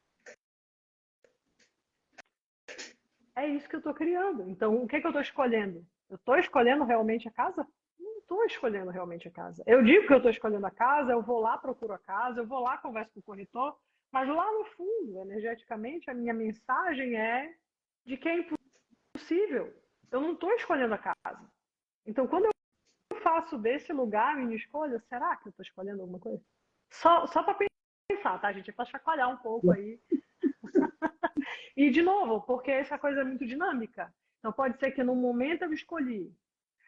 é isso que eu estou criando. Então, o que eu estou escolhendo? Eu estou escolhendo realmente a casa? Não estou escolhendo realmente a casa. Eu digo que eu estou escolhendo a casa, eu vou lá, procuro a casa, eu vou lá, converso com o corretor, mas lá no fundo, energeticamente, a minha mensagem é de que é impossível. Eu não estou escolhendo a casa. Então, quando eu faço desse lugar a minha escolha, será que eu estou escolhendo alguma coisa? Só para pensar, tá, gente? É para chacoalhar um pouco aí. E, de novo, porque essa coisa é muito dinâmica. Então, pode ser que num momento eu escolhi.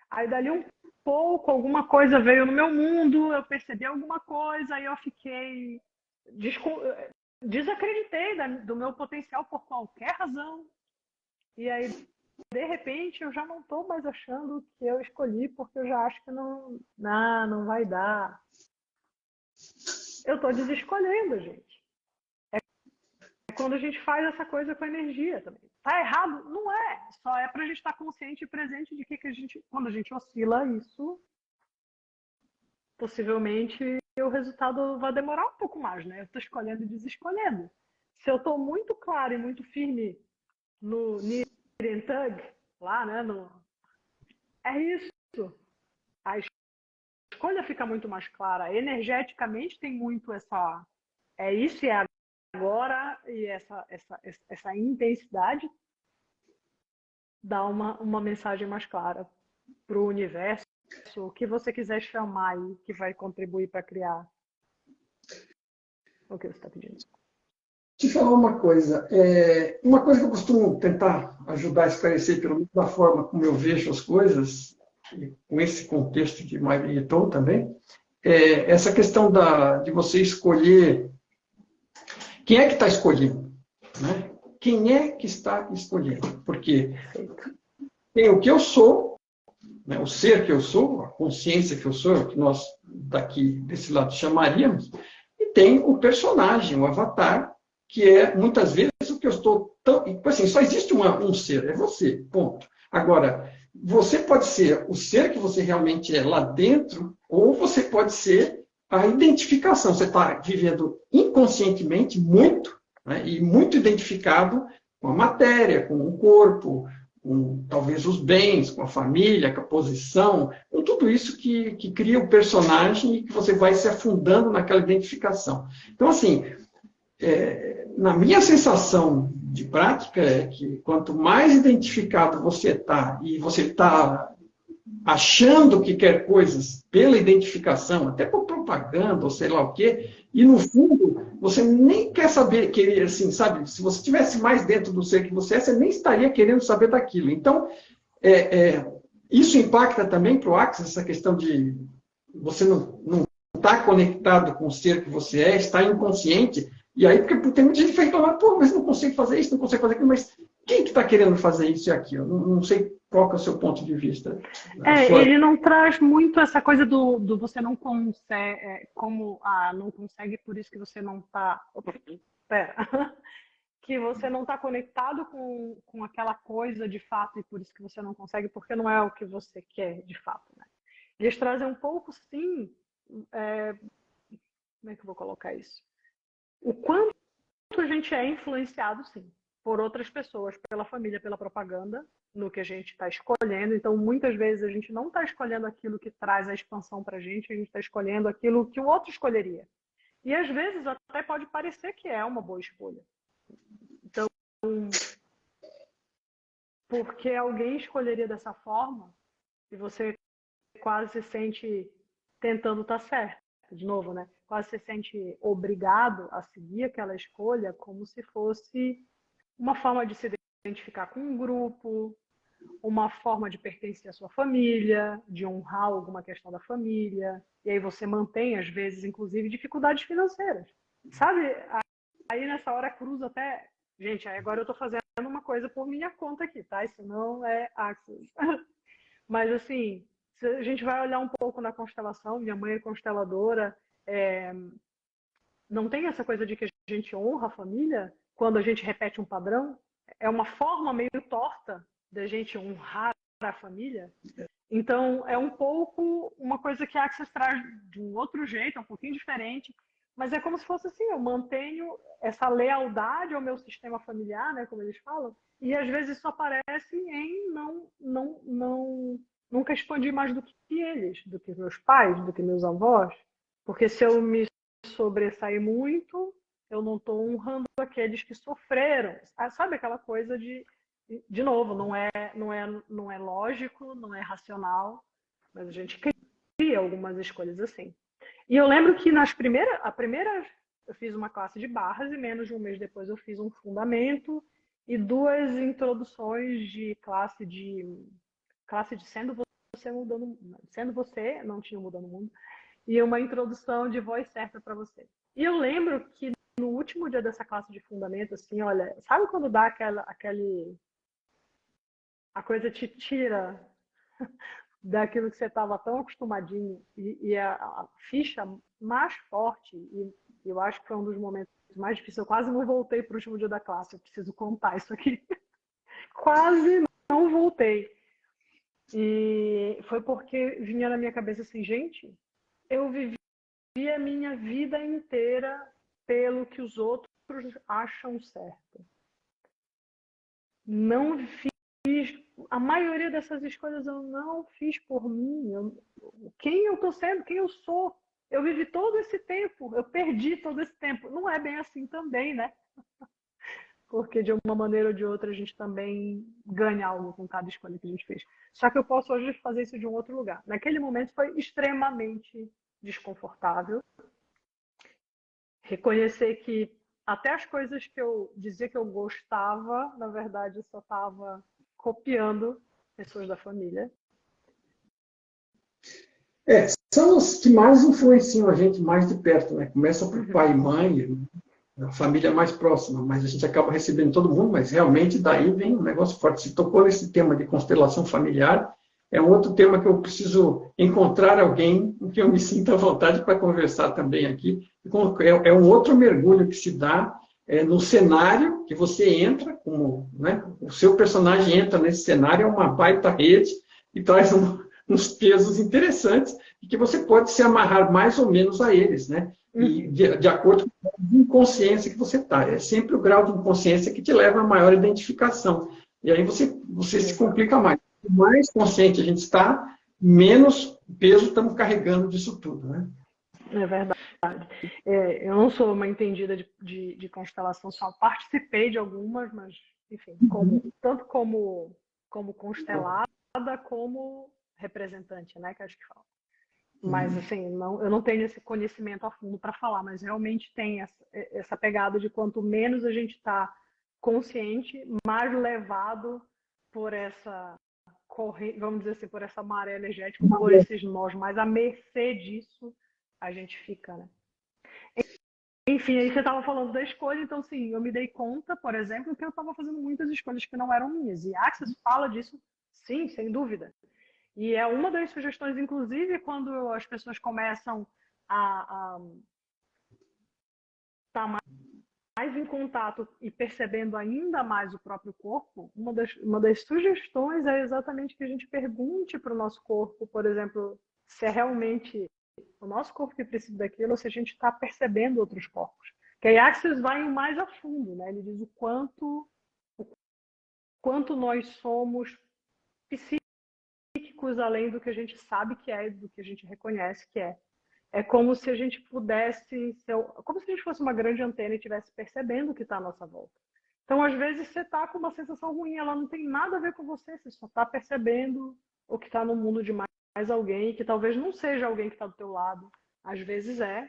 Aí, dali um pouco, alguma coisa veio no meu mundo, eu percebi alguma coisa, aí eu fiquei... Desacreditei do meu potencial por qualquer razão. E aí, de repente, eu já não estou mais achando que eu escolhi, porque eu já acho que não vai dar. Eu estou desescolhendo, gente. É quando a gente faz essa coisa com a energia também. Tá errado? Não é. Só é para a gente estar consciente e presente de que quando a gente oscila isso, possivelmente o resultado vai demorar um pouco mais, né? Eu estou escolhendo e desescolhendo. Se eu estou muito claro e muito firme no Tug, lá, né? É isso. A escolha fica muito mais clara. Energeticamente tem muito essa... É isso e é agora. E essa intensidade dá uma mensagem mais clara para o universo, o que você quiser chamar aí, que vai contribuir para criar o que você está pedindo. Te falar uma coisa que eu costumo tentar ajudar a esclarecer, pelo menos da forma como eu vejo as coisas, com esse contexto de Maria e Tom também, essa questão de você escolher quem é que está escolhendo, né? Quem é que está escolhendo? Porque tem o que eu sou, né? O ser que eu sou, a consciência que eu sou, o que nós daqui desse lado chamaríamos, e tem o personagem, o avatar, que é, muitas vezes, o que eu estou... Assim, só existe um ser, é você, ponto. Agora, você pode ser o ser que você realmente é lá dentro, ou você pode ser a identificação. Você está vivendo inconscientemente muito, né, e muito identificado com a matéria, com o corpo, com talvez os bens, com a família, com a posição, com tudo isso que cria o personagem e que você vai se afundando naquela identificação. Então, assim... na minha sensação de prática é que quanto mais identificado você está e você está achando que quer coisas pela identificação, até por propaganda ou sei lá o quê, e no fundo você nem quer saber, querer assim, sabe? Se você estivesse mais dentro do ser que você nem estaria querendo saber daquilo. Então, isso impacta também para o Access, essa questão de você não estar conectado com o ser que você é, estar inconsciente. E aí, porque tem muita gente que vai reclamar, pô, mas não consigo fazer isso, não consigo fazer aquilo, mas quem que está querendo fazer isso e aquilo? Não sei Qual que é o seu ponto de vista? Ele não traz muito essa coisa do você não consegue, não consegue, por isso que você não está... Pera. Que você não está conectado com aquela coisa de fato e por isso que você não consegue, porque não é o que você quer de fato, né? Eles trazem um pouco, sim, como é que eu vou colocar isso? O quanto a gente é influenciado, sim, por outras pessoas, pela família, pela propaganda, no que a gente está escolhendo. Então, muitas vezes a gente não está escolhendo aquilo que traz a expansão para a gente está escolhendo aquilo que o outro escolheria. E às vezes até pode parecer que é uma boa escolha. Então, porque alguém escolheria dessa forma e você quase se sente tentando estar certo. De novo, né? Quase se sente obrigado a seguir aquela escolha como se fosse uma forma de se identificar com um grupo, uma forma de pertencer à sua família, de honrar alguma questão da família. E aí você mantém, às vezes, inclusive, dificuldades financeiras. Sabe? Aí nessa hora cruza até... Gente, aí agora eu estou fazendo uma coisa por minha conta aqui, tá? Isso não é Access. Mas, assim, se a gente vai olhar um pouco na constelação, minha mãe é consteladora, não tem essa coisa de que a gente honra a família quando a gente repete um padrão? É uma forma meio torta da gente honrar a família. Então, é um pouco uma coisa que a Access traz de um outro jeito, um pouquinho diferente, mas é como se fosse assim, eu mantenho essa lealdade ao meu sistema familiar, né, como eles falam, e às vezes isso aparece em nunca expandir mais do que eles, do que meus pais, do que meus avós, porque se eu me sobressair muito, eu não estou honrando aqueles que sofreram. Sabe aquela coisa de novo, não é lógico, não é racional, mas a gente cria algumas escolhas assim. E eu lembro que a primeira eu fiz uma classe de barras e menos de um mês depois eu fiz um fundamento e 2 introduções de classe de sendo você, não tinha mudando o mundo, e uma introdução de voz certa para você. E eu lembro que no último dia dessa classe de fundamento, assim, olha, sabe quando dá a coisa te tira daquilo que você estava tão acostumadinho e a ficha mais forte, e eu acho que foi um dos momentos mais difíceis, eu quase não voltei para o último dia da classe, eu preciso contar isso aqui. Quase não voltei. E foi porque vinha na minha cabeça assim, gente, eu vivi a minha vida inteira pelo que os outros acham certo. Não fiz, a maioria dessas escolhas eu não fiz por mim. Quem eu estou sendo, quem eu sou. Eu vivi todo esse tempo, eu perdi todo esse tempo. Não é bem assim também, né? Porque de uma maneira ou de outra a gente também ganha algo com cada escolha que a gente fez. Só que eu posso hoje fazer isso de um outro lugar. Naquele momento foi extremamente desconfortável. Reconhecer que até as coisas que eu dizia que eu gostava, na verdade, eu só estava copiando pessoas da família. São os que mais influenciam a gente mais de perto, né? Começa por pai e mãe, a família mais próxima, mas a gente acaba recebendo todo mundo, mas realmente daí vem um negócio forte. Se tocou nesse tema de constelação familiar, é um outro tema que eu preciso encontrar alguém com quem eu me sinta à vontade para conversar também aqui. É um outro mergulho que se dá no cenário que você entra, né, o seu personagem entra nesse cenário, é uma baita rede e traz uns pesos interessantes e que você pode se amarrar mais ou menos a eles, né? E de acordo com a inconsciência que você está. É sempre o grau de inconsciência que te leva a maior identificação. E aí você se complica mais. Quanto mais consciente a gente está, menos peso estamos carregando disso tudo, né? É verdade. Eu não sou uma entendida de constelação, só participei de algumas, mas, enfim, tanto como constelada, como representante, né, que acho que fala. Mas, assim, eu não tenho esse conhecimento a fundo para falar, mas realmente tem essa pegada de quanto menos a gente está consciente, mais levado por essa corrente, vamos dizer assim, por essa maré energética, por esses nós, mais à mercê disso a gente fica, né? Enfim, aí você estava falando da escolha, então, sim, eu me dei conta, por exemplo, que eu estava fazendo muitas escolhas que não eram minhas. E Access fala disso Sim, sem dúvida. E é uma das sugestões, inclusive, quando as pessoas começam a estar mais em contato e percebendo ainda mais o próprio corpo, uma das sugestões é exatamente que a gente pergunte para o nosso corpo, por exemplo, se é realmente o nosso corpo que precisa daquilo ou se a gente está percebendo outros corpos. Que a Axis vai mais a fundo, né? Ele diz o quanto nós somos psíquicos além do que a gente sabe que é, do que a gente reconhece que é. É como se a gente pudesse como se a gente fosse uma grande antena e estivesse percebendo o que está à nossa volta. Então, às vezes, você está com uma sensação ruim, ela não tem nada a ver com você só está percebendo o que está no mundo de mais alguém, que talvez não seja alguém que está do teu lado. Às vezes é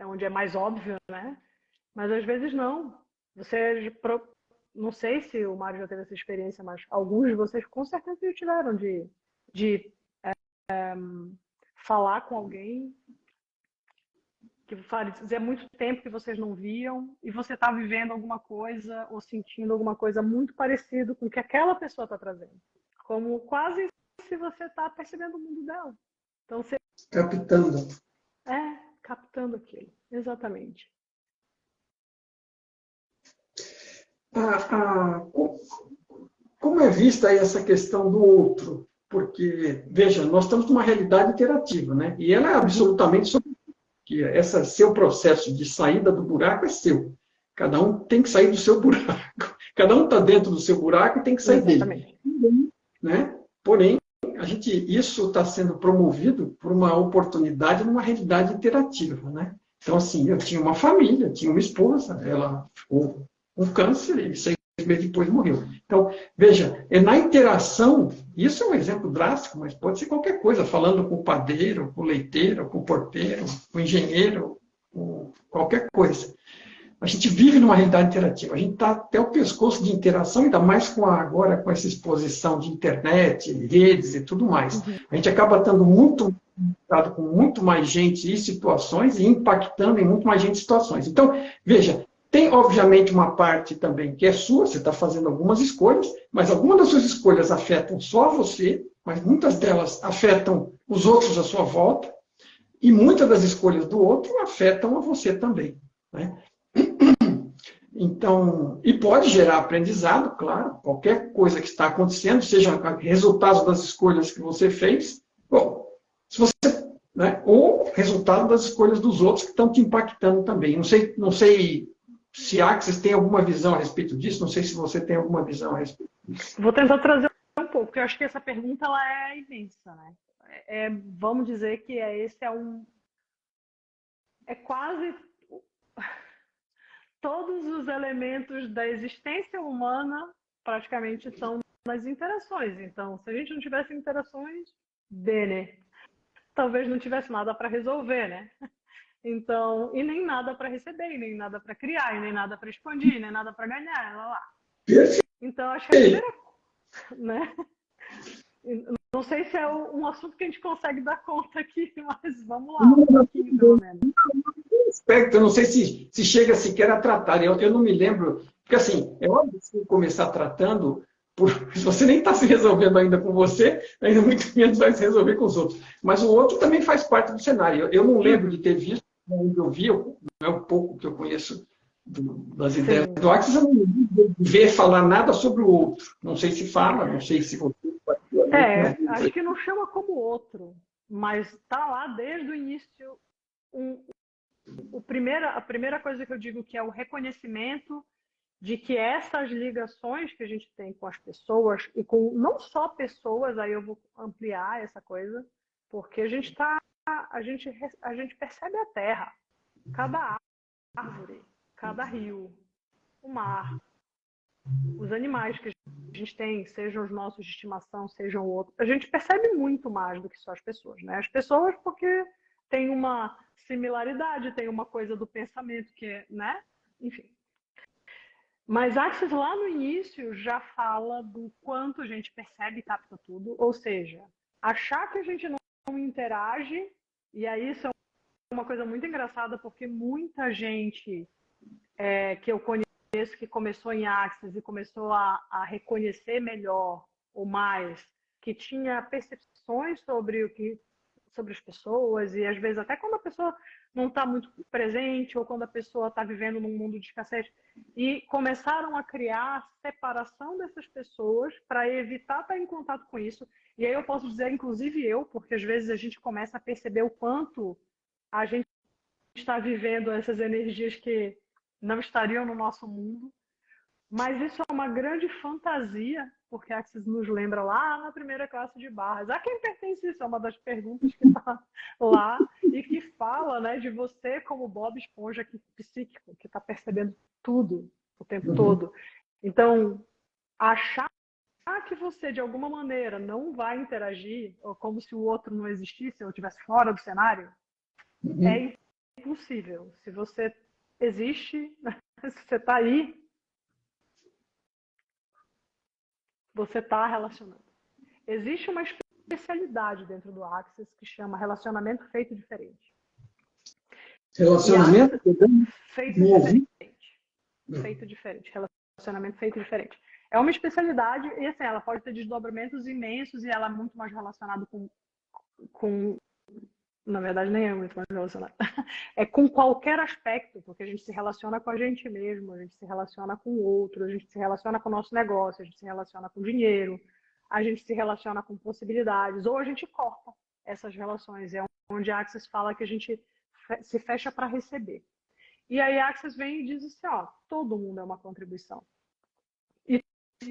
onde é mais óbvio, né? Mas às vezes não. Não sei se o Mário já teve essa experiência, mas alguns de vocês com certeza já tiveram de falar com alguém que fazia muito tempo que vocês não viam e você está vivendo alguma coisa ou sentindo alguma coisa muito parecido com o que aquela pessoa está trazendo. Como quase se você está percebendo o mundo dela. Então, você... Captando. Captando aquilo. Exatamente. Como é vista aí essa questão do outro? Porque, veja, nós estamos numa realidade interativa, né? E ela é absolutamente sobre que esse seu processo de saída do buraco é seu. Cada um tem que sair do seu buraco. Cada um está dentro do seu buraco e tem que sair dele. Né? Porém, isso está sendo promovido por uma oportunidade numa realidade interativa. Né? Então, assim, eu tinha uma família, tinha uma esposa, ela ficou com câncer e 6 meses depois morreu. Então, veja, na interação, isso é um exemplo drástico, mas pode ser qualquer coisa, falando com o padeiro, com o leiteiro, com o porteiro, com o engenheiro, com qualquer coisa. A gente vive numa realidade interativa, a gente está até o pescoço de interação, ainda mais agora com essa exposição de internet, redes e tudo mais. A gente acaba estando muito com muito mais gente e situações e impactando em muito mais gente e situações. Então, veja, tem, obviamente, uma parte também que é sua, você está fazendo algumas escolhas, mas algumas das suas escolhas afetam só você, mas muitas delas afetam os outros à sua volta, e muitas das escolhas do outro afetam a você também. Né? Então, e pode gerar aprendizado, claro, qualquer coisa que está acontecendo, seja resultado das escolhas que você fez, bom, se você, né, ou resultado das escolhas dos outros que estão te impactando também. Não sei se Axis tem alguma visão a respeito disso, não sei se você tem alguma visão a respeito disso. Vou tentar trazer um pouco, porque eu acho que essa pergunta ela é imensa, né? Vamos dizer que é quase todos os elementos da existência humana praticamente estão nas interações. Então, se a gente não tivesse interações, bene, talvez não tivesse nada para resolver, né? Então, e nem nada para receber, e nem nada para criar, e nem nada para expandir, nem nada para ganhar, lá. Então, acho que a primeira, né? Não sei se é um assunto que a gente consegue dar conta aqui, mas vamos lá, um pouquinho pelo menos. Eu não sei se chega sequer a tratar, eu não me lembro, porque assim, é óbvio que se começar tratando, se você nem está se resolvendo ainda com você, ainda muito menos vai se resolver com os outros. Mas o outro também faz parte do cenário. Eu não lembro de ter visto, onde eu vi, não é um pouco que eu conheço das ideias do Axis, eu não lembro de ver falar nada sobre o outro. Não sei se fala, não sei se você... acho que não chama como outro, mas está lá desde o início a primeira coisa que eu digo que é o reconhecimento de que essas ligações que a gente tem com as pessoas e com não só pessoas, aí eu vou ampliar essa coisa, porque a gente percebe a terra, cada árvore, cada rio, o mar, os animais que a gente tem, sejam os nossos de estimação, sejam outros, a gente percebe muito mais do que só as pessoas, né? As pessoas porque tem uma similaridade, tem uma coisa do pensamento que é, né? Enfim. Mas Axis lá no início já fala do quanto a gente percebe e capta tudo, ou seja, achar que a gente não interage, e aí isso é uma coisa muito engraçada, porque muita gente que eu conheço que começou em Axis e começou a reconhecer melhor ou mais, que tinha percepções sobre sobre as pessoas, e às vezes até quando a pessoa não está muito presente, ou quando a pessoa está vivendo num mundo de escassez, e começaram a criar separação dessas pessoas para evitar estar em contato com isso. E aí eu posso dizer, inclusive eu, porque às vezes a gente começa a perceber o quanto a gente está vivendo essas energias que não estariam no nosso mundo. Mas isso é uma grande fantasia, porque a Axis nos lembra lá na primeira classe de barras. A quem pertence isso? É uma das perguntas que está lá e que fala, né, de você como Bob Esponja que, psíquico, que está percebendo tudo o tempo todo. Então, achar que você, de alguma maneira, não vai interagir, ou como se o outro não existisse ou estivesse fora do cenário, é impossível. Se você existe, se você está aí, você está relacionando. Existe uma especialidade dentro do Axis que chama relacionamento feito diferente. Relacionamento feito diferente. Feito diferente. Relacionamento feito diferente. É uma especialidade e assim, ela pode ter desdobramentos imensos e ela é muito mais relacionada com na verdade, nem é muito mais relacionado. É com qualquer aspecto, porque a gente se relaciona com a gente mesmo, a gente se relaciona com o outro, a gente se relaciona com o nosso negócio, a gente se relaciona com dinheiro, a gente se relaciona com possibilidades, ou a gente corta essas relações. É onde a Axis fala que a gente se fecha para receber. E aí a Axis vem e diz assim, ó, todo mundo é uma contribuição. E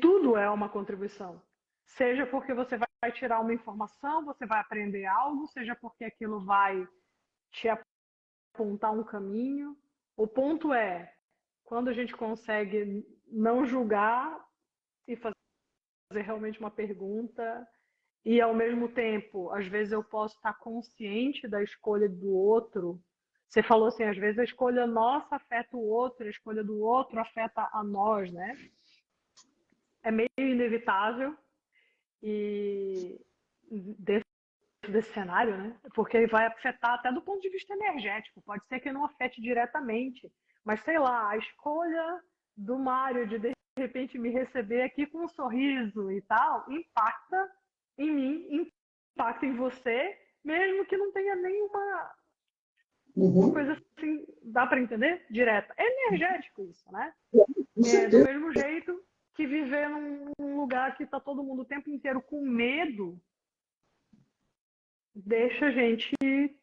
tudo é uma contribuição. Seja porque você vai tirar uma informação, você vai aprender algo, seja porque aquilo vai te apontar um caminho. O ponto é, quando a gente consegue não julgar e fazer realmente uma pergunta, e ao mesmo tempo, às vezes eu posso estar consciente da escolha do outro. Você falou assim, às vezes a escolha nossa afeta o outro, a escolha do outro afeta a nós, né? É meio inevitável. E desse cenário, né? Porque vai afetar até do ponto de vista energético. Pode ser que não afete diretamente, mas sei lá, a escolha do Mário de repente me receber aqui com um sorriso e tal, impacta em mim, impacta em você, mesmo que não tenha nenhuma coisa assim, dá para entender? Direta. É energético isso, né? Do mesmo jeito que viver num lugar que está todo mundo o tempo inteiro com medo, deixa a gente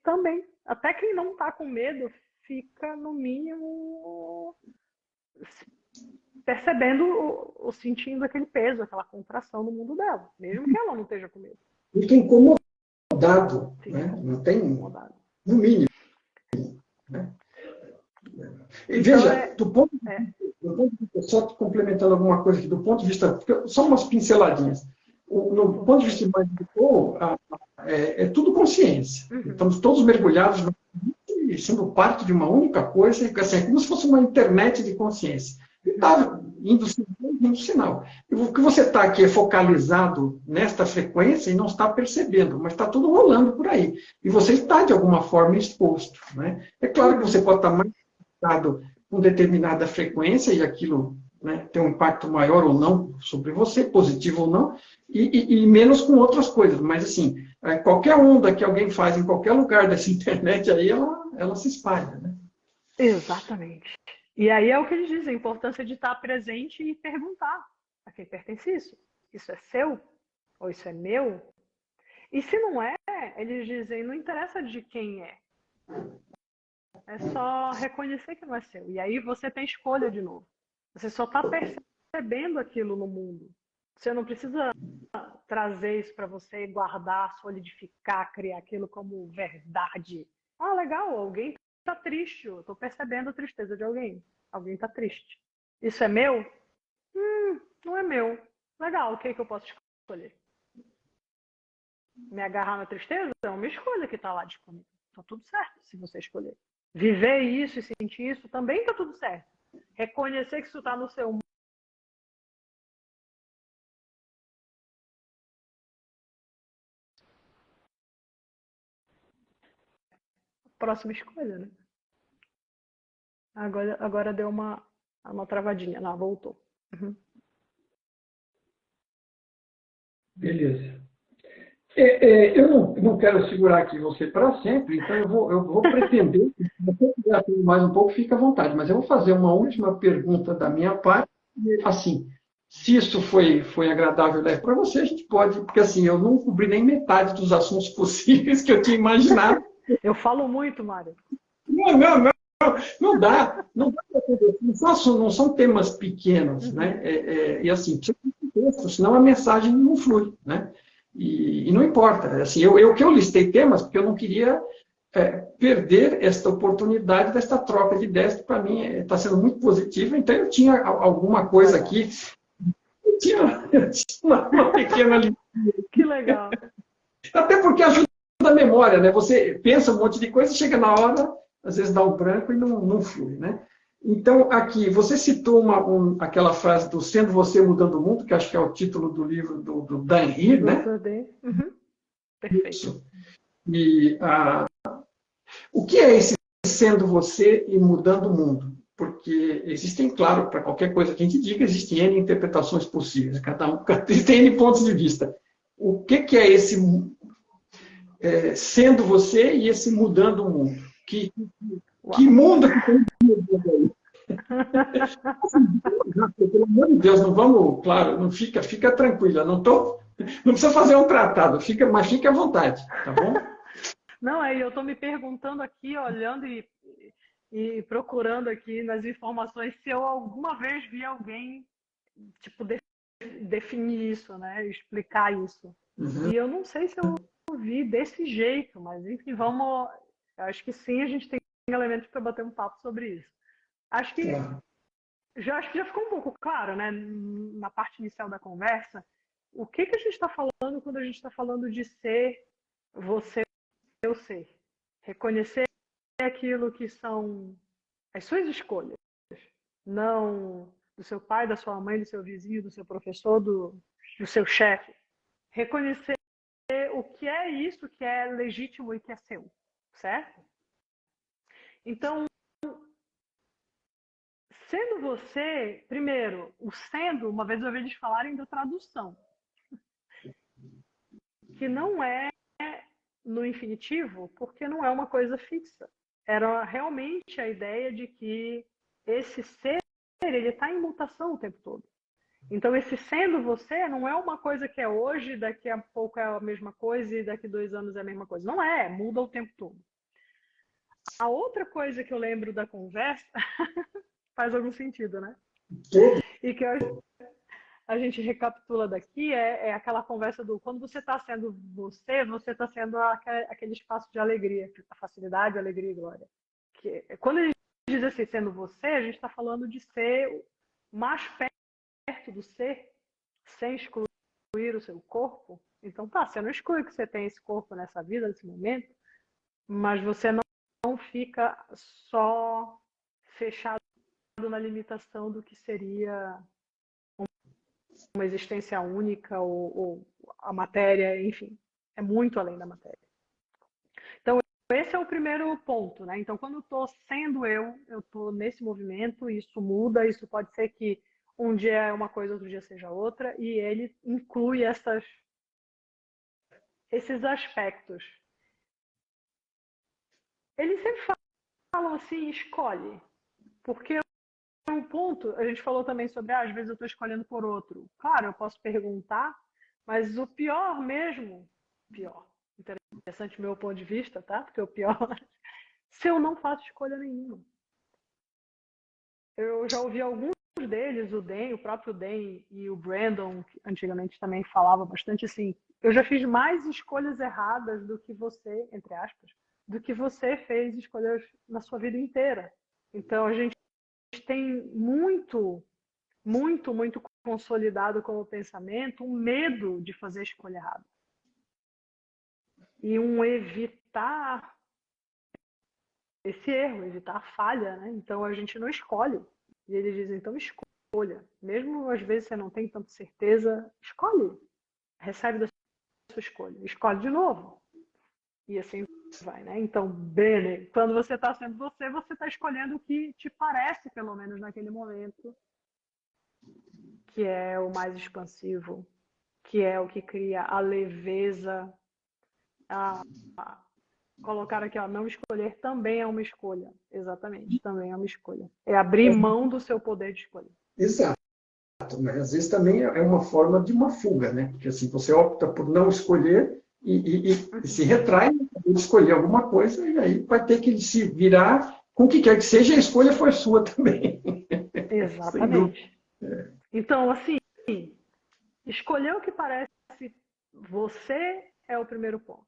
também. Até quem não está com medo fica, no mínimo, percebendo ou sentindo aquele peso, aquela contração no mundo dela, mesmo que ela não esteja com medo. Fica incomodado, né? Não tem, incomodado. No mínimo. Né? E então, veja, do ponto de vista, só complementando alguma coisa aqui, do ponto de vista, só umas pinceladinhas. No ponto de vista mais é tudo consciência. Estamos todos mergulhados e sendo parte de uma única coisa, assim, como se fosse uma internet de consciência. E está indo sinal. E o que você está aqui é focalizado nesta frequência e não está percebendo, mas está tudo rolando por aí. E você está, de alguma forma, exposto. Né? É claro que você pode estar mais conectado com determinada frequência e aquilo, né, tem um impacto maior ou não sobre você, positivo ou não, e menos com outras coisas. Mas, assim, qualquer onda que alguém faz em qualquer lugar dessa internet, aí ela se espalha. Né? Exatamente. E aí é o que eles dizem, a importância de estar presente e perguntar a quem pertence isso. Isso é seu? Ou isso é meu? E se não é, eles dizem, não interessa de quem é. É só reconhecer que não é seu. E aí você tem escolha de novo. Você só está percebendo aquilo no mundo. Você não precisa trazer isso para você, guardar, solidificar, criar aquilo como verdade. Ah, legal, alguém está triste. Eu estou percebendo a tristeza de alguém. Alguém está triste. Isso é meu? Não é meu. Legal, o que eu posso escolher? Me agarrar na tristeza? É uma escolha que está lá disponível. Está tudo certo se você escolher. Viver isso e sentir isso também está tudo certo. Reconhecer que isso está no seu próxima escolha, né? Agora deu uma travadinha. Lá, voltou. Uhum. Beleza. Eu não quero segurar aqui você para sempre, então eu vou pretender, se você quiser mais um pouco, fica à vontade, mas eu vou fazer uma última pergunta da minha parte, e, assim, se isso foi agradável para você, a gente pode, porque assim, eu não cobri nem metade dos assuntos possíveis que eu tinha imaginado. Eu falo muito, Mário. Não, não dá, não dá para entender. Não são temas pequenos, né? E assim, precisa de texto, senão a mensagem não flui, né? E não importa. Assim, que eu listei temas porque eu não queria perder esta oportunidade desta troca de ideias, que para mim está sendo muito positiva. Então eu tinha alguma coisa aqui, eu tinha uma pequena lista. Que legal. Até porque ajuda a memória, né? Você pensa um monte de coisa, chega na hora, às vezes dá um branco e não flui, né? Então, aqui, você citou aquela frase do Sendo Você Mudando o Mundo, que acho que é o título do livro do Dan Heer, né? Dr. D. Uhum. Perfeito. Isso. E o que é esse sendo você e mudando o mundo? Porque existem, claro, para qualquer coisa que a gente diga, existem N interpretações possíveis, tem N pontos de vista. O que é esse sendo você e esse mudando o mundo? Que mundo que tem mudando aí? Pelo amor de Deus, não vamos, claro, não fica tranquila, não precisa fazer um tratado, mas fique à vontade, tá bom? Não, eu estou me perguntando aqui, olhando e procurando aqui nas informações se eu alguma vez vi alguém tipo definir isso, né? Explicar isso. Uhum. E eu não sei se eu vi desse jeito, mas enfim, vamos. Eu acho que sim, a gente tem elementos para bater um papo sobre isso. Acho que já ficou um pouco claro, né? Na parte inicial da conversa, o que a gente está falando quando a gente está falando de ser você, eu ser. Reconhecer aquilo que são as suas escolhas, não do seu pai, da sua mãe, do seu vizinho, do seu professor, do seu chefe. Reconhecer o que é isso que é legítimo e que é seu, certo? Então, sendo você, primeiro, o sendo, uma vez eu ouvi eles falarem da tradução, que não é no infinitivo, porque não é uma coisa fixa. Era realmente a ideia de que esse ser, ele está em mutação o tempo todo. Então, esse sendo você não é uma coisa que é hoje, daqui a pouco é a mesma coisa e daqui a 2 anos é a mesma coisa. Não é, muda o tempo todo. A outra coisa que eu lembro da conversa, faz algum sentido, né? E que a gente recapitula daqui é aquela conversa do quando você está sendo você está sendo aquele espaço de alegria, facilidade, alegria e glória. Quando a gente diz assim, sendo você, a gente está falando de ser mais perto do ser, sem excluir o seu corpo. Então tá, você não exclui que você tem esse corpo nessa vida, nesse momento, mas você não fica só fechado na limitação do que seria uma existência única ou a matéria, enfim, é muito além da matéria. Então, esse é o primeiro ponto, né? Então, quando eu estou sendo eu estou nesse movimento, isso muda, isso pode ser que um dia é uma coisa, outro dia seja outra, e ele inclui esses aspectos. Eles sempre falam assim, escolhe, porque o ponto, a gente falou também sobre, às vezes eu estou escolhendo por outro. Claro, eu posso perguntar, mas o pior mesmo, interessante meu ponto de vista, tá? Porque o pior, se eu não faço escolha nenhuma. Eu já ouvi alguns deles, o próprio Dan e o Brandon, que antigamente também falava bastante assim, eu já fiz mais escolhas erradas do que você, entre aspas, do que você fez escolhas na sua vida inteira. Então a gente tem muito consolidado como pensamento um medo de fazer a escolha errada. E um evitar esse erro, evitar a falha, né? Então a gente não escolhe. E eles dizem, então escolha. Mesmo às vezes você não tem tanta certeza, escolhe. Recebe da sua escolha. Escolhe de novo. E assim vai, né? Então, Bene, quando você está sendo você está escolhendo o que te parece, pelo menos naquele momento, que é o mais expansivo, que é o que cria a leveza. Colocar aqui, ó, não escolher também é uma escolha. Exatamente, também é uma escolha. É abrir mão do seu poder de escolha. Exato. Mas às vezes também é uma forma de uma fuga, né? Porque assim, você opta por não escolher e se retrai de escolher alguma coisa e aí vai ter que se virar com o que quer que seja, a escolha foi sua também. Exatamente. Então, assim, escolher o que parece você é o primeiro ponto.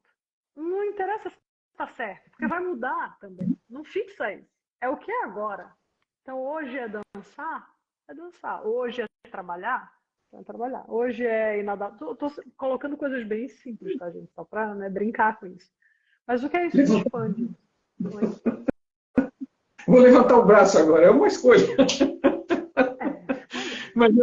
Não interessa se está certo, porque vai mudar também. Não fixa isso. É o que é agora. Então, hoje é dançar, é dançar. Hoje é trabalhar, é trabalhar. Hoje é ir nadar. Estou colocando coisas bem simples, tá, gente? Só para, né, brincar com isso. Mas o que é isso que expande? Vou levantar o braço agora, é uma escolha. Mas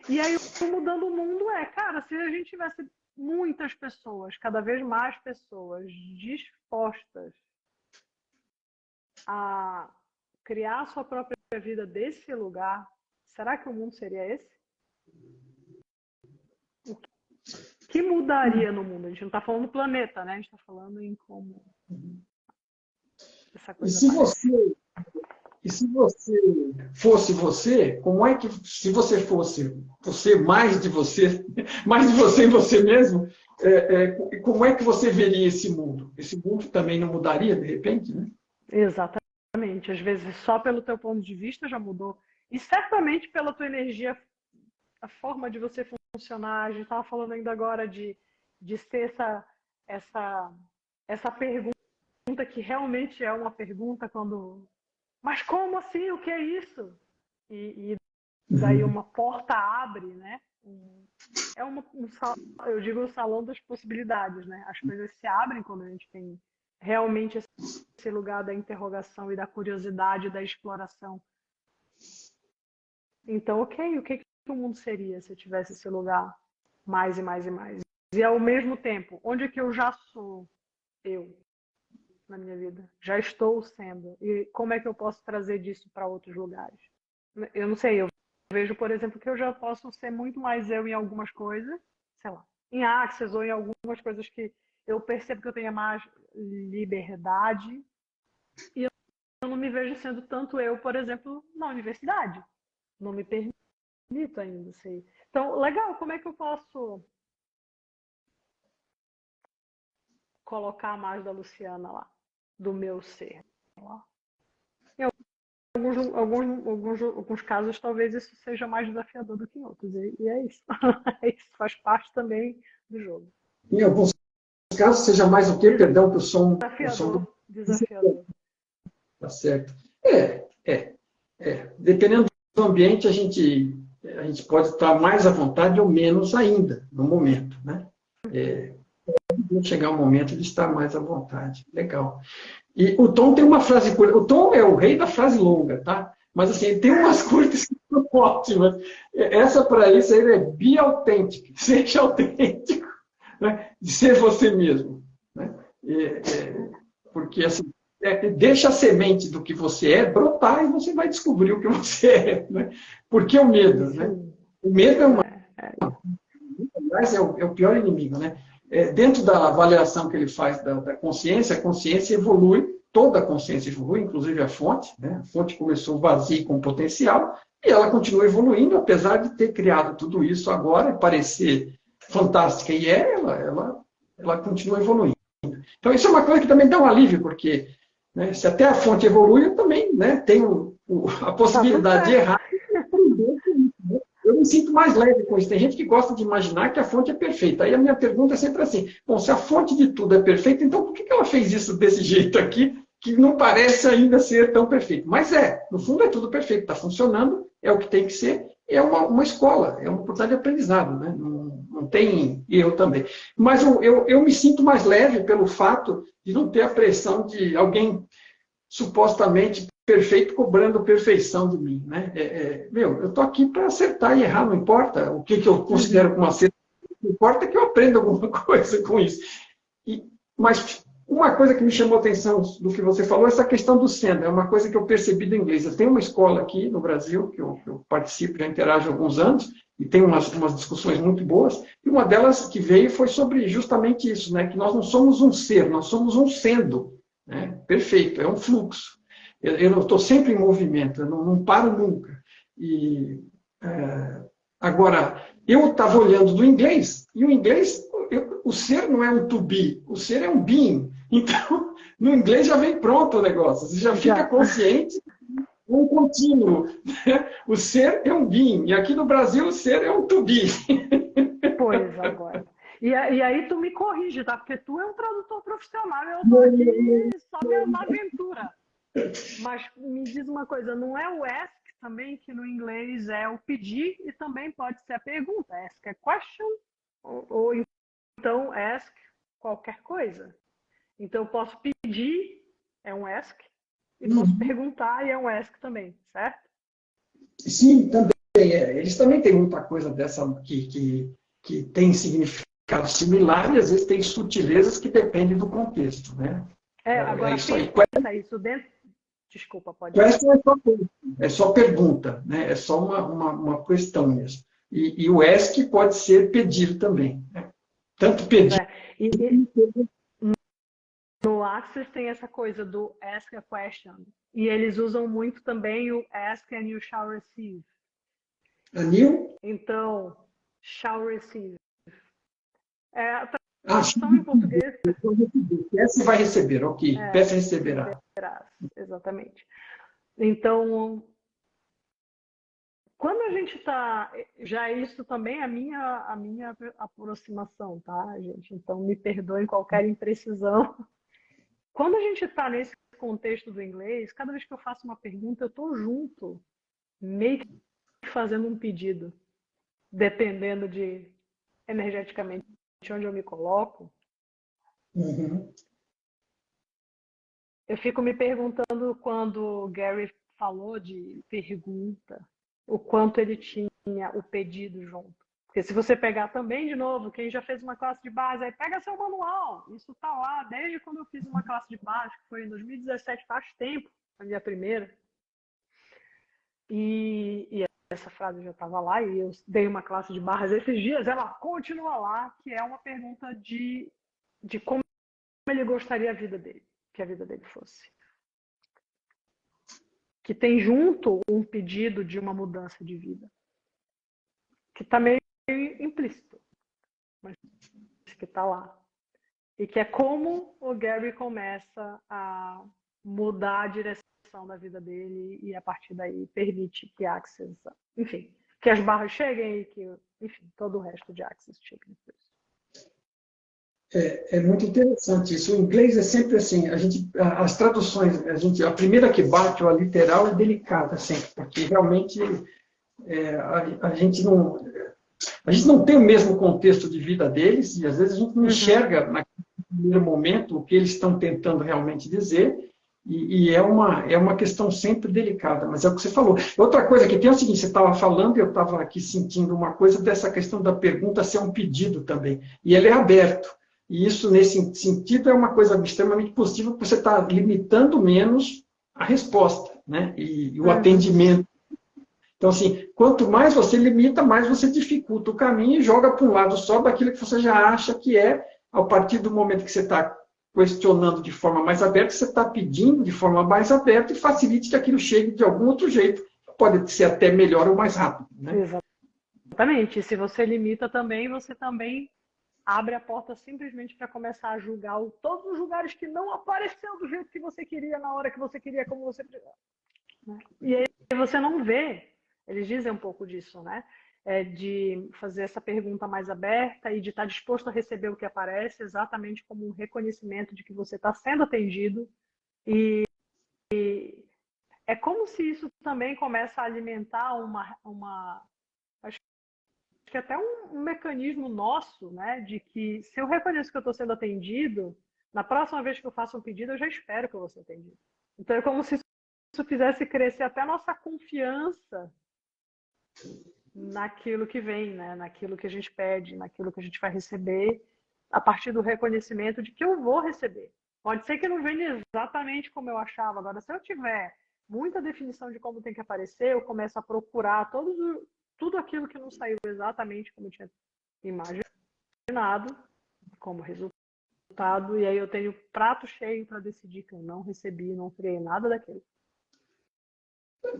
E aí, mudando o mundo cara, se a gente tivesse muitas pessoas, cada vez mais pessoas dispostas a criar a sua própria vida desse lugar, será que o mundo seria esse? O que mudaria no mundo? A gente não está falando do planeta, né? A gente está falando em como essa coisa E se você fosse você, como é que, se você fosse você mais de você em você mesmo, como é que você veria esse mundo? Esse mundo também não mudaria de repente, né? Exatamente. Às vezes só pelo teu ponto de vista já mudou. E certamente pela tua energia, a forma de você funcionar. A gente estava falando ainda agora de ser essa pergunta que realmente é uma pergunta quando... Mas como assim? O que é isso? E daí uma porta abre, né? Eu digo o salão das possibilidades, né? As coisas se abrem quando a gente tem realmente esse lugar da interrogação e da curiosidade, da exploração. Então, ok, o que o mundo seria se eu tivesse esse lugar mais e mais e mais? E ao mesmo tempo, onde é que eu já sou eu na minha vida? Já estou sendo. E como é que eu posso trazer disso para outros lugares? Eu não sei, eu vejo, por exemplo, que eu já posso ser muito mais eu em algumas coisas, sei lá, em Access ou em algumas coisas que eu percebo que eu tenha mais liberdade. E eu não me vejo sendo tanto eu, por exemplo, na universidade. Não me permito ainda ser. Então, legal, como é que eu posso colocar mais da Luciana lá, do meu ser lá? Em alguns casos, talvez isso seja mais desafiador do que em outros. E é isso. Isso faz parte também do jogo. Em alguns casos, seja mais o quê? Perdão, que o som... Desafiador. Tá certo. Dependendo do ambiente, a gente pode estar mais à vontade ou menos ainda, no momento, né? Pode chegar um momento de estar mais à vontade. Legal. E o Tom tem uma frase curta. O Tom é o rei da frase longa, tá? Mas, assim, tem umas curtas que são ótimas. Essa, para isso, ele é be authentic. Seja autêntico, né? De ser você mesmo. Né? Porque, assim, deixa a semente do que você é brotar e você vai descobrir o que você é. Né? Por que o medo? Né? O medo é o pior inimigo, né? Dentro da avaliação que ele faz da consciência, a consciência evolui, toda a consciência evolui, inclusive a fonte. Né? A fonte começou vazia com potencial e ela continua evoluindo, apesar de ter criado tudo isso agora, parecer fantástica, e ela continua evoluindo. Então, isso é uma coisa que também dá um alívio, porque, né, se até a fonte evolui, eu também, né, tenho a possibilidade de errar. Eu me sinto mais leve com isso. Tem gente que gosta de imaginar que a fonte é perfeita. Aí a minha pergunta é sempre assim, bom, se a fonte de tudo é perfeita, então por que ela fez isso desse jeito aqui, que não parece ainda ser tão perfeito? Mas no fundo é tudo perfeito, está funcionando, é o que tem que ser, e é uma escola, é uma oportunidade de aprendizado, né? Não tem erro também. Mas eu me sinto mais leve pelo fato de não ter a pressão de alguém supostamente perfeito cobrando perfeição de mim. Né? Eu estou aqui para acertar e errar, não importa o que eu considero como acerto, o que importa é que eu aprenda alguma coisa com isso. Mas Uma coisa que me chamou a atenção do que você falou, essa questão do sendo, é uma coisa que eu percebi do inglês. Eu tenho uma escola aqui no Brasil, que eu participo, já interajo há alguns anos, e tem umas discussões muito boas, e uma delas que veio foi sobre justamente isso, né? Que nós não somos um ser, nós somos um sendo. Né? Perfeito, é um fluxo. Eu estou sempre em movimento, eu não paro nunca. E, agora, eu estava olhando do inglês, e o inglês, o ser não é um to be, o ser é um being. Então, no inglês já vem pronto o negócio, você já fica consciente, um contínuo. Né? O ser é um being, e aqui no Brasil o ser é um to be. Pois, agora. E aí tu me corrige, tá? Porque tu é um tradutor profissional e eu estou aqui só na aventura. Mas me diz uma coisa, não é o ask também, que no inglês é o pedir e também pode ser a pergunta. Ask a question ou então ask qualquer coisa. Então eu posso pedir, é um ask, e posso perguntar e é um ask também, certo? Sim, também. Eles também têm muita coisa dessa que tem significado similar e às vezes tem sutilezas que dependem do contexto, né? Agora isso aí. pensa isso dentro. Desculpa, pode ir. É só pergunta, né? É só uma questão mesmo. E o ask pode ser pedir também. Né? Tanto pedir. No Access tem essa coisa do ask a question. E eles usam muito também o ask and you shall receive. Então, shall receive. A tradução em português. Peça e vai receber, ok. Peça e receberá. Exatamente. Então, quando a gente está. Já isso também é a minha aproximação, tá, gente? Então, me perdoem qualquer imprecisão. Quando a gente está nesse contexto do inglês, cada vez que eu faço uma pergunta, eu estou junto, meio que fazendo um pedido, dependendo de energeticamente onde eu me coloco. Eu fico me perguntando quando o Gary falou de pergunta, o quanto ele tinha o pedido junto. Porque se você pegar também, de novo, quem já fez uma classe de base, aí pega seu manual. Isso está lá desde quando eu fiz uma classe de base, que foi em 2017, faz tempo, a minha primeira. E essa frase já estava lá, e eu dei uma classe de barras esses dias, ela continua lá, que é uma pergunta de como ele gostaria que a vida dele fosse. Que tem junto um pedido de uma mudança de vida. Que está meio implícito, mas que está lá. E que é como o Gary começa a mudar a direção da vida dele e a partir daí permite que Access, enfim, que as barras cheguem e que, enfim, todo o resto de Access chegue depois. É muito interessante isso. O inglês é sempre assim, as traduções, a primeira que bate, ou a literal, é delicada sempre, porque realmente a gente não tem o mesmo contexto de vida deles, e às vezes a gente não enxerga naquele primeiro momento o que eles estão tentando realmente dizer, e é uma questão sempre delicada, mas é o que você falou. Outra coisa que tem é o seguinte, você estava falando, e eu estava aqui sentindo uma coisa dessa questão da pergunta ser um pedido também, e ele é aberto. E isso, nesse sentido, é uma coisa extremamente positiva, porque você está limitando menos a resposta, né? E o atendimento. Então, assim, quanto mais você limita, mais você dificulta o caminho e joga para um lado só daquilo que você já acha que é, a partir do momento que você está questionando de forma mais aberta, você está pedindo de forma mais aberta e facilite que aquilo chegue de algum outro jeito. Pode ser até melhor ou mais rápido. Né? Exatamente. E se você limita também, você também abre a porta simplesmente para começar a julgar todos os lugares que não apareceu do jeito que você queria, na hora que você queria, como você precisava. Né? E aí você não vê, eles dizem um pouco disso, né? De fazer essa pergunta mais aberta e de estar disposto a receber o que aparece, exatamente como um reconhecimento de que você está sendo atendido. E é como se isso também começa a alimentar acho que até um mecanismo nosso, né, de que se eu reconheço que eu estou sendo atendido, na próxima vez que eu faço um pedido, eu já espero que eu vou ser atendido. Então é como se isso fizesse crescer até a nossa confiança naquilo que vem, né, naquilo que a gente pede, naquilo que a gente vai receber, a partir do reconhecimento de que eu vou receber. Pode ser que não venha exatamente como eu achava. Agora, se eu tiver muita definição de como tem que aparecer, eu começo a procurar tudo aquilo que não saiu exatamente como eu tinha imaginado, como resultado, e aí eu tenho prato cheio para decidir que eu não recebi, não criei nada daquilo.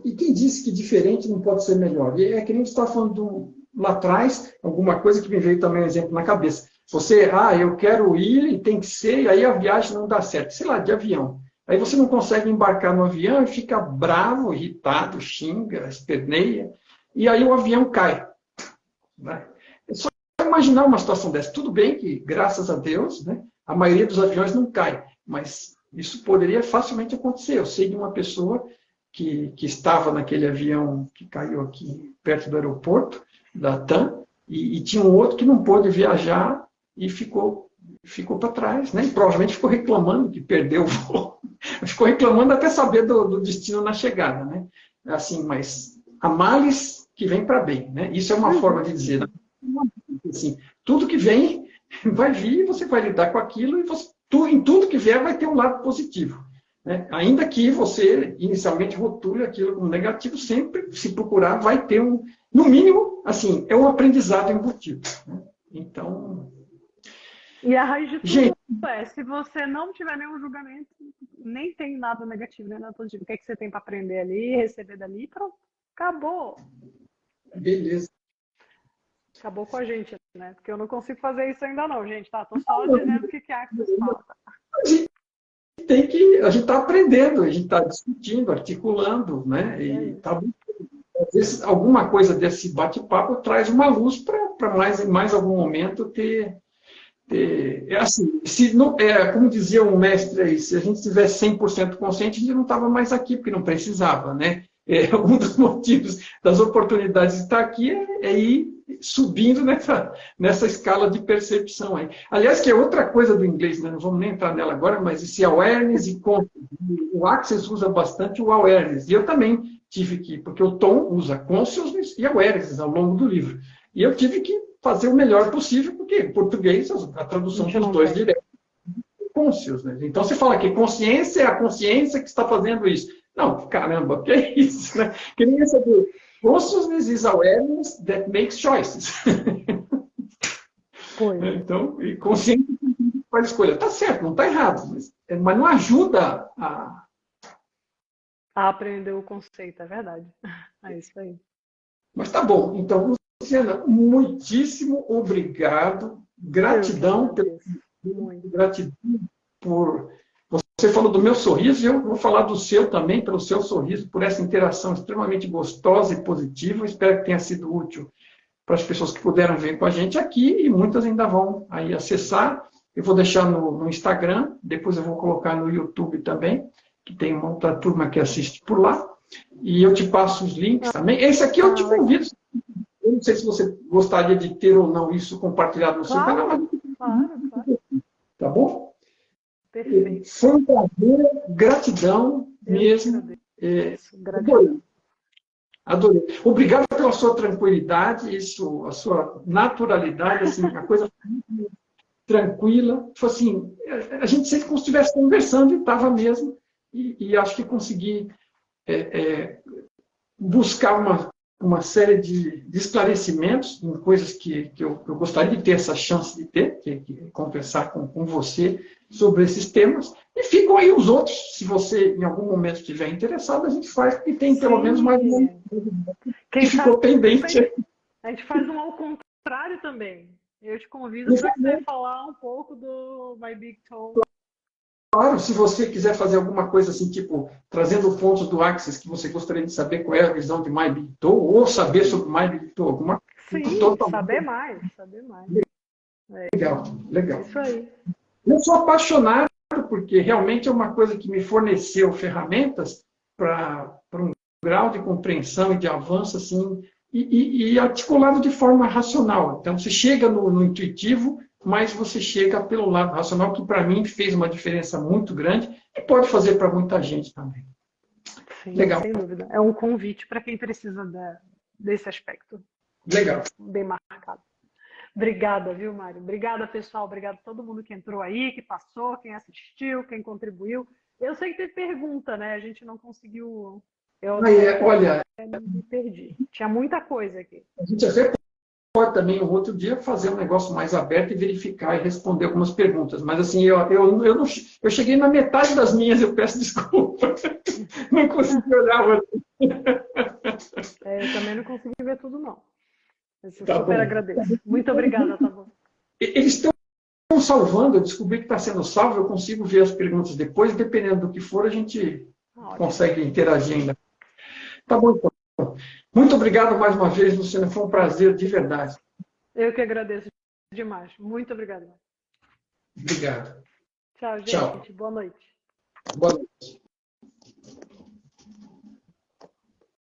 E quem disse que diferente não pode ser melhor? E é que nem você está falando lá atrás, alguma coisa que me veio também um exemplo na cabeça. Você, eu quero ir e tem que ser, e aí a viagem não dá certo. Sei lá, de avião. Aí você não consegue embarcar no avião e fica bravo, irritado, xinga, esperneia, e aí o avião cai. Né? É só imaginar uma situação dessa. Tudo bem que, graças a Deus, né, a maioria dos aviões não cai, mas isso poderia facilmente acontecer. Eu sei de uma pessoa que estava naquele avião que caiu aqui perto do aeroporto, da TAM, e tinha um outro que não pôde viajar e ficou para trás, né? E provavelmente ficou reclamando que perdeu o voo. Ficou reclamando até saber do destino na chegada, né? Assim, mas há males que vem para bem, né? Isso é uma forma de dizer, né? Assim, tudo que vem vai vir, você vai lidar com aquilo e em tudo que vier vai ter um lado positivo. Né? Ainda que você inicialmente rotule aquilo como negativo, sempre, se procurar, vai ter no mínimo, assim, é um aprendizado embutido. Né? Então... E a raiz de tudo se você não tiver nenhum julgamento, nem tem nada negativo, nem nada positivo. O que é que você tem para aprender ali, receber dali, pronto, acabou. Beleza. Acabou com a gente, né? Porque eu não consigo fazer isso ainda não, gente, tá? Tô só dizendo o que é que falta. A gente está aprendendo, a gente está discutindo, articulando, né? E às vezes alguma coisa desse bate-papo traz uma luz para mais algum momento ter assim, como dizia um mestre aí, se a gente tivesse 100% consciente, a gente não estava mais aqui, porque não precisava, né? Um dos motivos das oportunidades de estar aqui é ir subindo nessa escala de percepção aí. Aliás, que é outra coisa do inglês, né? Não vamos nem entrar nela agora, mas esse awareness e consciousness. O Access usa bastante o awareness, e eu também tive que, porque o Tom usa consciousness e awareness ao longo do livro. E eu tive que fazer o melhor possível, porque em português a tradução dos dois diretos é consciousness. Então você fala que consciência é a consciência que está fazendo isso. Não, caramba, que é isso, né? Que nem essa do consciousness is awareness that makes choices. Então, e consciência faz escolha. Está certo, não está errado, mas não ajuda a aprender o conceito, é verdade. É isso aí. Mas tá bom. Então, Luciana, muitíssimo obrigado. Gratidão por... Você falou do meu sorriso, eu vou falar do seu também, pelo seu sorriso, por essa interação extremamente gostosa e positiva. Espero que tenha sido útil para as pessoas que puderam ver com a gente aqui, e muitas ainda vão aí acessar. Eu vou deixar no Instagram, depois eu vou colocar no YouTube também, que tem uma outra turma que assiste por lá. E eu te passo os links também. Esse aqui eu te convido. Eu não sei se você gostaria de ter ou não isso compartilhado no seu canal. Claro. Tá bom? Perfeito. Foi um prazer, gratidão mesmo. Gratidão. Adorei. Obrigado pela sua tranquilidade, a sua naturalidade, assim, a coisa tranquila. Tipo assim, a gente sempre como se estivesse conversando e estava mesmo. E acho que consegui buscar uma série de esclarecimentos em coisas que eu gostaria de ter essa chance de ter, que conversar com você sobre esses temas. E ficam aí os outros, se você em algum momento estiver interessado, a gente faz, porque tem pelo menos mais um que ficou pendente. A gente faz um ao contrário também. Eu te convido para você falar um pouco do My Big Toe. Claro, se você quiser fazer alguma coisa assim, tipo, trazendo pontos do Access que você gostaria de saber qual é a visão de My Big Toe, ou saber sobre My Big Toe, alguma coisa. Sim, saber mais. Legal. Isso aí. Eu sou apaixonado porque realmente é uma coisa que me forneceu ferramentas para um grau de compreensão e de avanço, assim, e articulado de forma racional. Então, você chega no intuitivo, mas você chega pelo lado racional, que para mim fez uma diferença muito grande e pode fazer para muita gente também. Sim, legal. Sem dúvida. É um convite para quem precisa desse aspecto. Legal. Bem marcado. Obrigada, viu, Mário? Obrigada, pessoal. Obrigada a todo mundo que entrou aí, que passou, quem assistiu, quem contribuiu. Eu sei que teve pergunta, né? A gente não conseguiu. Eu Olha, me perdi. Tinha muita coisa aqui. a gente até pode também, um outro dia, fazer um negócio mais aberto e verificar e responder algumas perguntas. Mas, assim, eu cheguei na metade das minhas, eu peço desculpa. Não consegui olhar outra. Eu também não consegui ver tudo, não. Eu Tá super bom. agradeço. Muito obrigada, tá bom. Eles estão salvando, eu descobri que está sendo salvo, eu consigo ver as perguntas depois, dependendo do que for, a gente consegue interagir ainda. Tá bom, então. Muito obrigado mais uma vez, Luciana, foi um prazer de verdade. Eu que agradeço demais. Muito obrigada. Obrigado. Tchau, gente. Tchau. Boa noite. Boa noite.